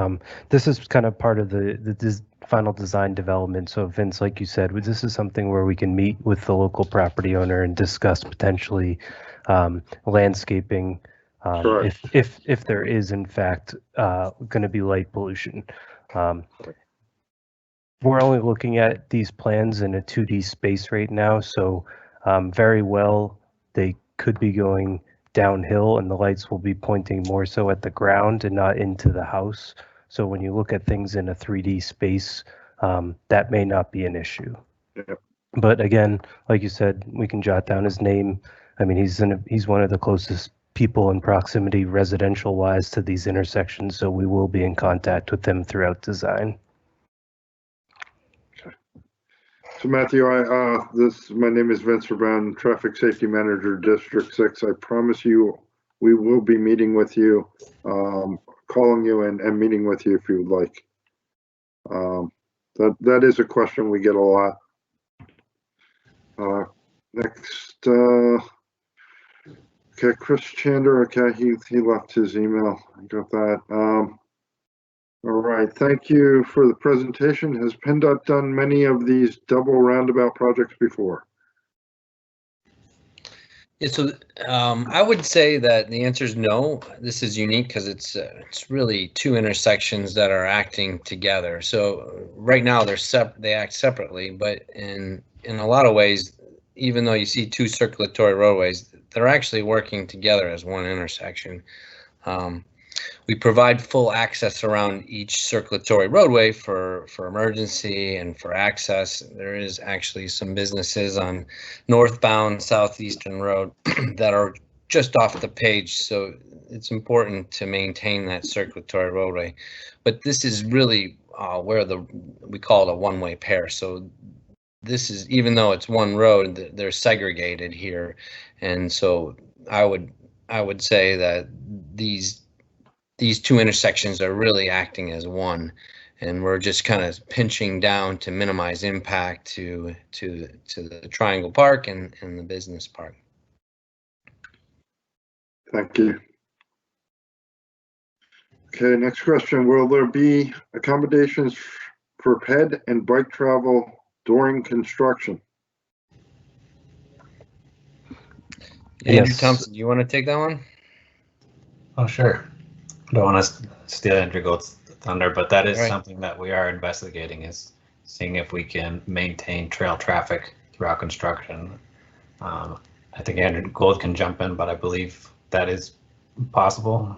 This is kind of part of the final design development. So Vince, like you said, this is something where we can meet with the local property owner and discuss potentially landscaping if there is in fact going to be light pollution. We're only looking at these plans in a 2D space right now, so very well they could be going downhill and the lights will be pointing more so at the ground and not into the house. So when you look at things in a 3D space, that may not be an issue. Yeah. But again, like you said, we can jot down his name I mean, he's one of the closest people in proximity residential wise to these intersections, so we will be in contact with them throughout design. So Matthew, my name is Vince Brown, Traffic Safety Manager, District 6. I promise you, we will be meeting with you, calling you and meeting with you if you would like. That is a question we get a lot. Next, okay, Chris Chander, okay, he left his email. I got that. All right, thank you for the presentation. Has PennDOT done many of these double roundabout projects before? Yeah, so I would say that the answer is no. This is unique because it's really two intersections that are acting together. So right now they act separately, but in a lot of ways, even though you see two circulatory roadways, they're actually working together as one intersection. We provide full access around each circulatory roadway for emergency and for access. There is actually some businesses on northbound Southeastern Road that are just off the page, so it's important to maintain that circulatory roadway. But this is really where we call it a one-way pair. So this is, even though it's one road, they're segregated here, and so I would say that these two intersections are really acting as one, and we're just kind of pinching down to minimize impact to the Triangle Park and the business park. Thank you. Okay, next question. Will there be accommodations for ped and bike travel during construction? Andrew Thompson, do you want to take that one? Oh, sure. I don't want to steal Andrew Gold's thunder, but that is right. Something that we are investigating, is seeing if we can maintain trail traffic throughout construction. I think Andrew Gold can jump in, but I believe that is possible.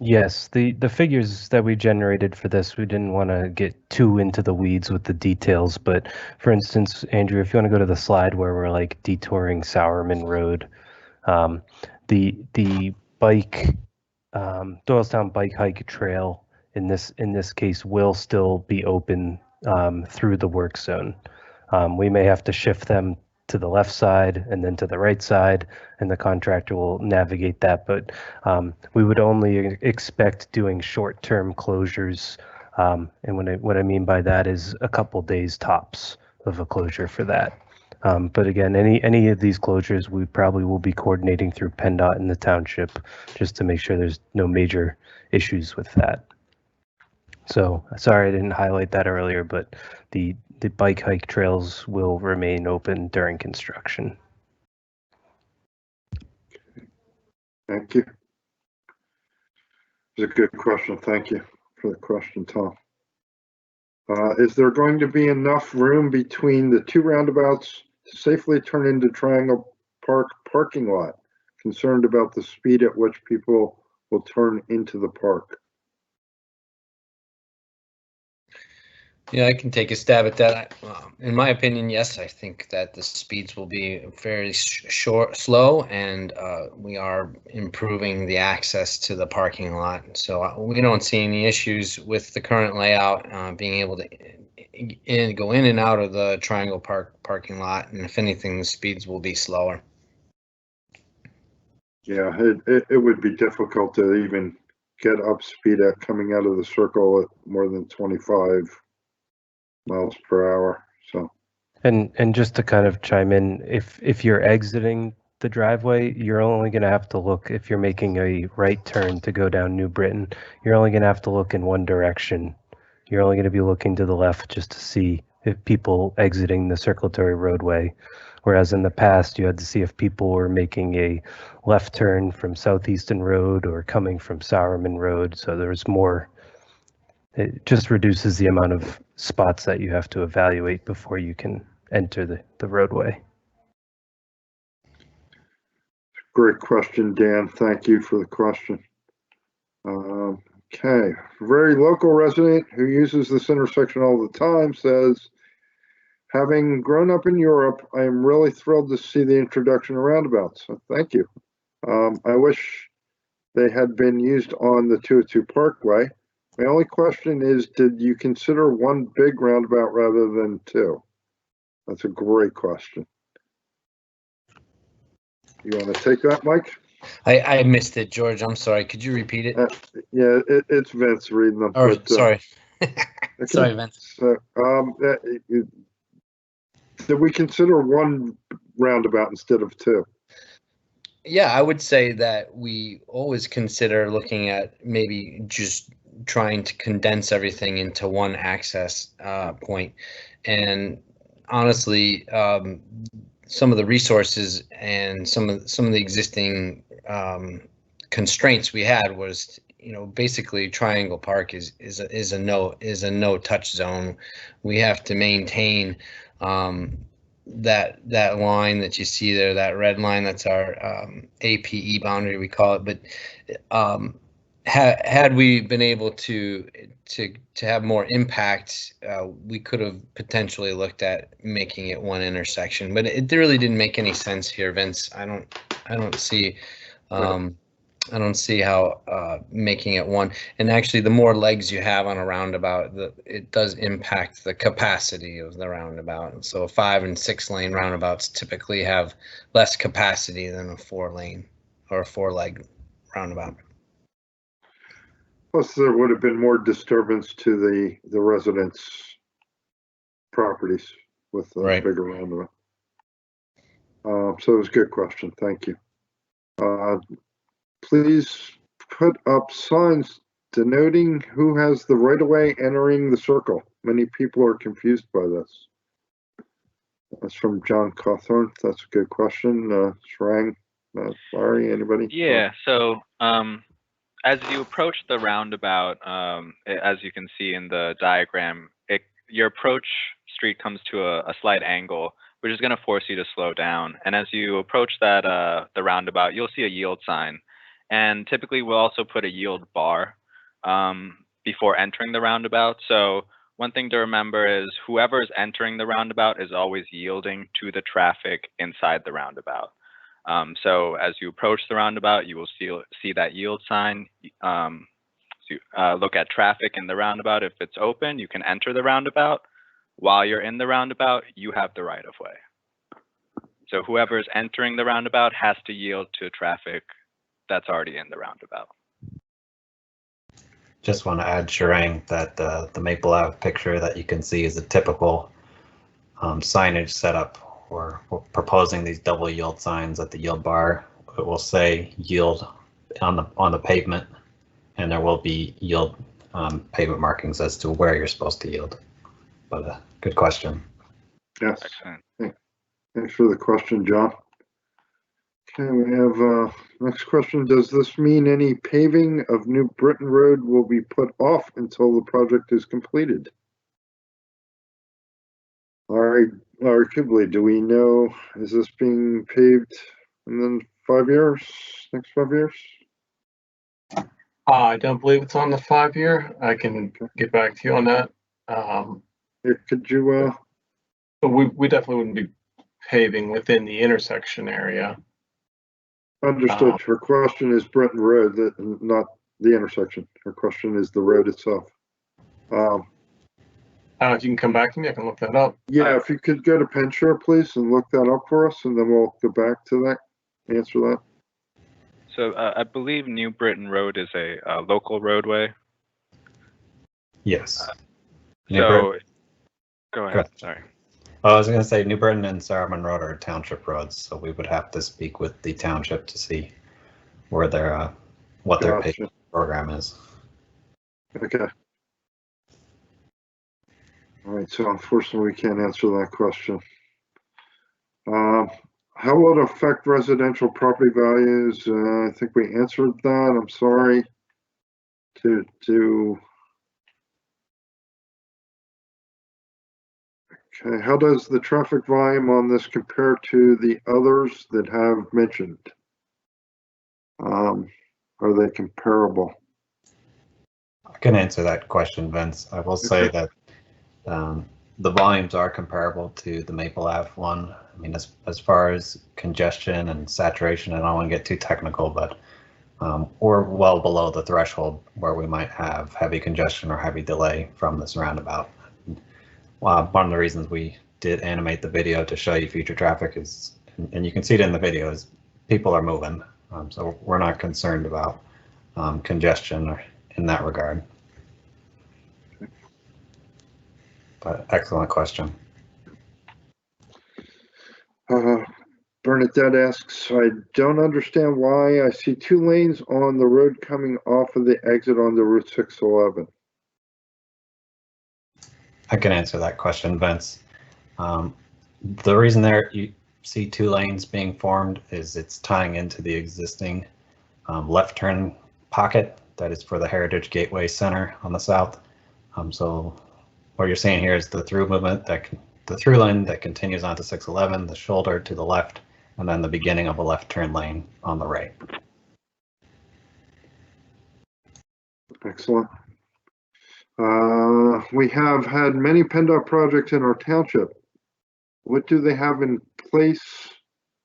Yes, the figures that we generated for this, we didn't want to get too into the weeds with the details, but for instance, Andrew, if you want to go to the slide where we're like detouring Sowerman Road, the bike Doylestown bike hike trail in this case will still be open through the work zone. We may have to shift them to the left side and then to the right side, and the contractor will navigate that, but we would only expect doing short-term closures, and what I mean by that is a couple days tops of a closure for that. But again, any of these closures, we probably will be coordinating through PennDOT and the township just to make sure there's no major issues with that. So sorry I didn't highlight that earlier, but the bike hike trails will remain open during construction. Thank you. It's a good question. Thank you for the question, Tom. Is there going to be enough room between the two roundabouts to safely turn into Triangle Park parking lot? Concerned about the speed at which people will turn into the park. Yeah, I can take a stab at that. In my opinion, yes, I think that the speeds will be fairly slow, and we are improving the access to the parking lot. So we don't see any issues with the current layout, being able to go in and out of the Triangle Park parking lot. And if anything, the speeds will be slower. Yeah, it would be difficult to even get up speed at coming out of the circle at more than 25 miles per hour. So, and just to kind of chime in, if you're exiting the driveway, you're only going to have to look, if you're making a right turn to go down New Britain, you're only going to have to look in one direction. You're only going to be looking to the left just to see if people exiting the circulatory roadway. Whereas in the past, you had to see if people were making a left turn from Southeastern Road or coming from Sowerman Road. So there's more. It just reduces the amount of spots that you have to evaluate before you can enter the roadway. Great question, Dan. Thank you for the question. Okay, very local resident who uses this intersection all the time says, Having grown up in Europe, I am really thrilled to see the introduction of roundabouts. So thank you. I wish they had been used on the 202 Parkway. My only question is, did you consider one big roundabout rather than two? That's a great question. You want to take that, Mike? I missed it, George. I'm sorry. Could you repeat it? Yeah, it's Vince reading them. Or, but, sorry. okay. Sorry, Vince. So, did we consider one roundabout instead of two? Yeah, I would say that we always consider looking at maybe just trying to condense everything into one access point. And honestly, some of the resources and some of the existing constraints we had was, basically Triangle Park is a no touch zone. We have to maintain that line that you see there, that red line, that's our APE boundary, we call it. But had we been able to have more impact, we could have potentially looked at making it one intersection. But it really didn't make any sense here, Vince. I don't see how making it one. And actually, the more legs you have on a roundabout, it does impact the capacity of the roundabout. So 5 and 6 lane roundabouts typically have less capacity than a 4 lane or a 4-leg roundabout. Plus, there would have been more disturbance to the residents' properties with a bigger roundabout. So it was a good question. Thank you. Please put up signs denoting who has the right of way entering the circle. Many people are confused by this. That's from John Cawthorn. That's a good question. Shrang, Larry, anybody? Yeah, so as you approach the roundabout, as you can see in the diagram, your approach street comes to a slight angle, which is going to force you to slow down. And as you approach that the roundabout, you'll see a yield sign. And typically we'll also put a yield bar before entering the roundabout. So one thing to remember is whoever is entering the roundabout is always yielding to the traffic inside the roundabout. So as you approach the roundabout, you will see that yield sign. Look at traffic in the roundabout. If it's open, you can enter the roundabout. While you're in the roundabout, you have the right of way. So whoever is entering the roundabout has to yield to traffic that's already in the roundabout. Just want to add, Sharang, that the Maple Ave picture that you can see is a typical signage setup. We're proposing these double yield signs at the yield bar. It will say yield on the pavement, and there will be yield pavement markings as to where you're supposed to yield. But good question. Yes. Excellent. Thanks for the question, John. Okay, we have next question. Does this mean any paving of New Britain Road will be put off until the project is completed? Larry Kubley, do we know, is this being paved in the 5 years, next 5 years? I don't believe it's on the 5-year. I can get back to you on that. Could you? But we definitely wouldn't be paving within the intersection area. Understood. Her question is Britain Road, not the intersection. Her question is the road itself. If you can come back to me, I can look that up. Yeah, if you could go to PennShare, please, and look that up for us, and then we'll go back to that, answer that. So I believe New Britain Road is a local roadway. Yes. Go ahead. Sorry. I was going to say New Britain and Sarman Road are township roads, so we would have to speak with the township to see where their what their paving program is. Okay. All right. So unfortunately, we can't answer that question. How will it affect residential property values? I think we answered that. I'm sorry. Okay, how does the traffic volume on this compare to the others that have mentioned? Are they comparable? I can answer that question, Vince. I will say that the volumes are comparable to the Maple Ave one. I mean, as far as congestion and saturation, I don't want to get too technical, but we're well below the threshold where we might have heavy congestion or heavy delay from this roundabout. One of the reasons we did animate the video to show you future traffic is, and you can see it in the video, is people are moving. So we're not concerned about congestion or in that regard. But excellent question. Bernadette asks, I don't understand why I see 2 lanes on the road coming off of the exit onto Route 611. I can answer that question, Vince. The reason there you see 2 lanes being formed is it's tying into the existing left turn pocket that is for the Heritage Gateway Center on the south. So what you're seeing here is the through movement, the through lane that continues onto 611, the shoulder to the left, and then the beginning of a left turn lane on the right. Excellent. We have had many PennDOT projects in our township. What do they have in place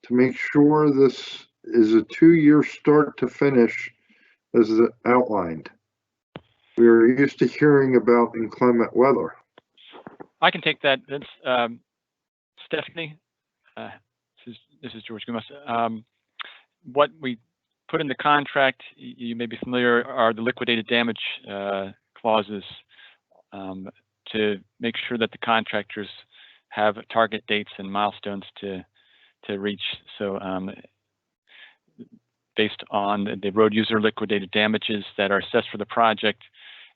to make sure this is a 2-year start to finish as outlined? We are used to hearing about inclement weather. I can take that. That's Stephanie. This is George Gumas. What we put in the contract, you may be familiar, are the liquidated damage clauses to make sure that the contractors have target dates and milestones to reach. So based on the road user liquidated damages that are assessed for the project,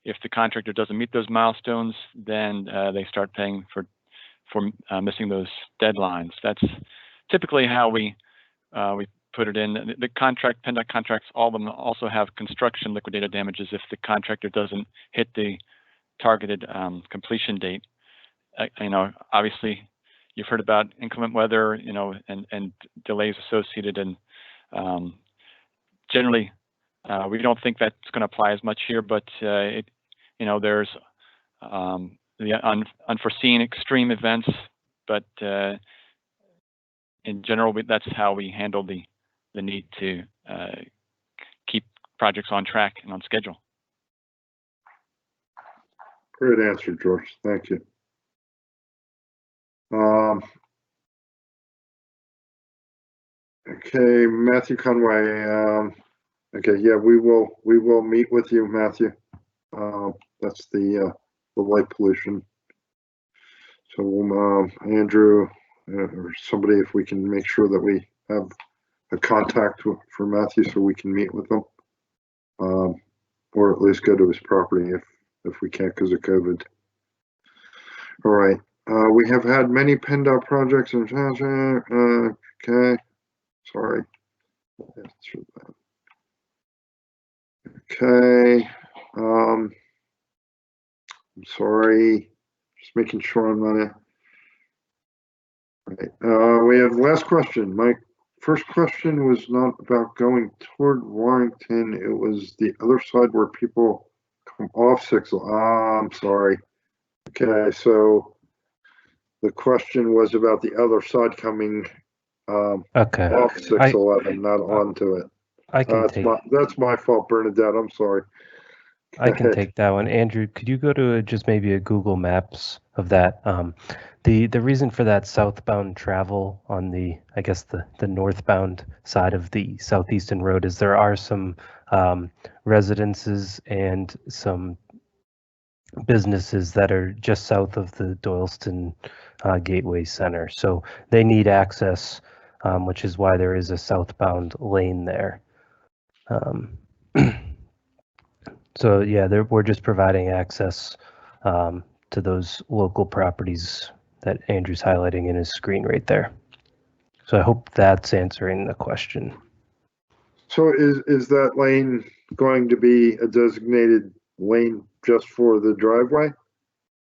if the contractor doesn't meet those milestones, then they start paying for missing those deadlines. That's typically how we put it in. The contract, PennDOT contracts, all of them also have construction liquidated damages if the contractor doesn't hit the targeted completion date. You know, obviously, you've heard about inclement weather, you know, and delays associated, and generally, we don't think that's going to apply as much here. But you know, there's the unforeseen extreme events, but in general, that's how we handle the need to keep projects on track and on schedule. Great answer, George. Thank you. Okay, Matthew Conway. Okay, yeah, we will meet with you, Matthew. That's the light pollution. So Andrew or somebody, if we can make sure that we have a contact for Matthew so we can meet with him, or at least go to his property if we can't because of COVID. All right. We have had many PennDOT projects in okay. Sorry. Okay. I'm sorry. Just making sure I'm not. Right. We have last question. My first question was not about going toward Warrington. It was the other side where people come off 6. I'm sorry. Okay, so the question was about the other side coming off 611, not onto it. I can that's my fault, Bernadette. I'm sorry. I can take that one. Andrew, could you go to just maybe a Google Maps of that? The reason for that southbound travel on the, I guess the northbound side of the Southeastern Road is there are some residences and some businesses that are just south of the Doylestown Gateway Center. So they need access, which is why there is a southbound lane there. So yeah, we're just providing access to those local properties that Andrew's highlighting in his screen right there. So I hope that's answering the question. So is that lane going to be a designated lane just for the driveway,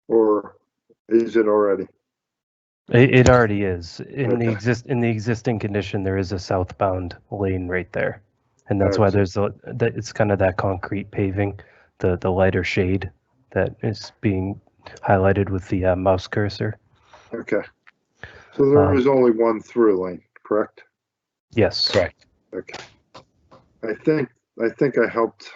or is it already? It already is. In the existing condition, there is a southbound lane right there, and that's why there's it's kind of that concrete paving, the lighter shade that is being highlighted with the mouse cursor. Okay. So there is only one through lane, correct? Yes. Correct. Okay. I think I helped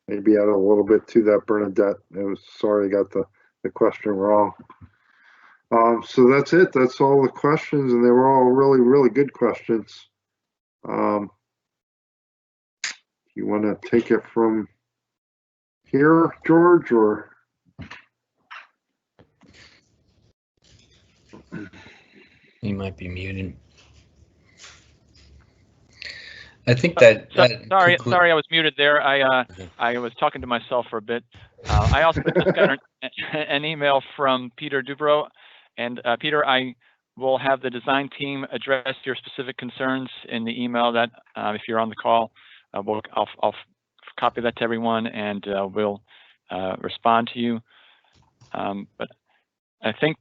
maybe add a little bit to that, Bernadette. I was sorry I got the question wrong. So that's it. That's all the questions, and they were all really, really good questions. You want to take it from here, George, or? You might be muted. I think that. Sorry, I was muted there. I was talking to myself for a bit. I also just got an email from Peter Dubrow, and Peter, I will have the design team address your specific concerns in the email that if you're on the call, I'll copy that to everyone, and we'll respond to you. But I think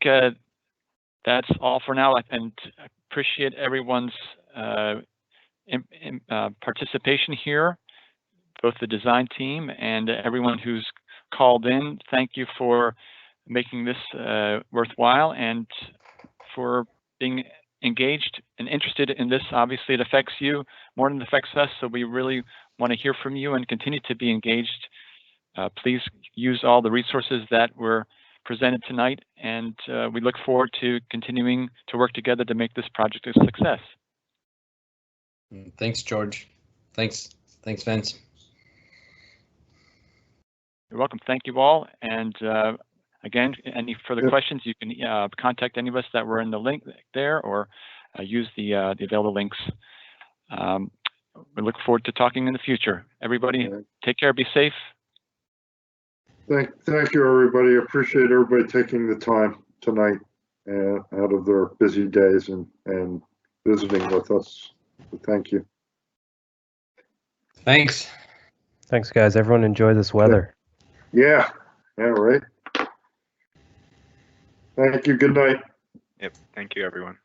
that's all for now, and I appreciate everyone's participation here, both the design team and everyone who's called in. Thank you for making this worthwhile and for being engaged and interested in this. Obviously, it affects you more than it affects us, so we really want to hear from you and continue to be engaged. Please use all the resources that were presented tonight, and we look forward to continuing to work together to make this project a success. Thanks, George. Thanks, Vince. You're welcome. Thank you all. And again, any further questions, you can contact any of us that were in the link there, or use the available links. We look forward to talking in the future. Everybody, take care. Be safe. Thank you, everybody. Appreciate everybody taking the time tonight out of their busy days and visiting with us. Thank you. Thanks. Thanks, guys. Everyone enjoy this weather. Yeah, right. Thank you. Good night. Yep. Thank you, everyone.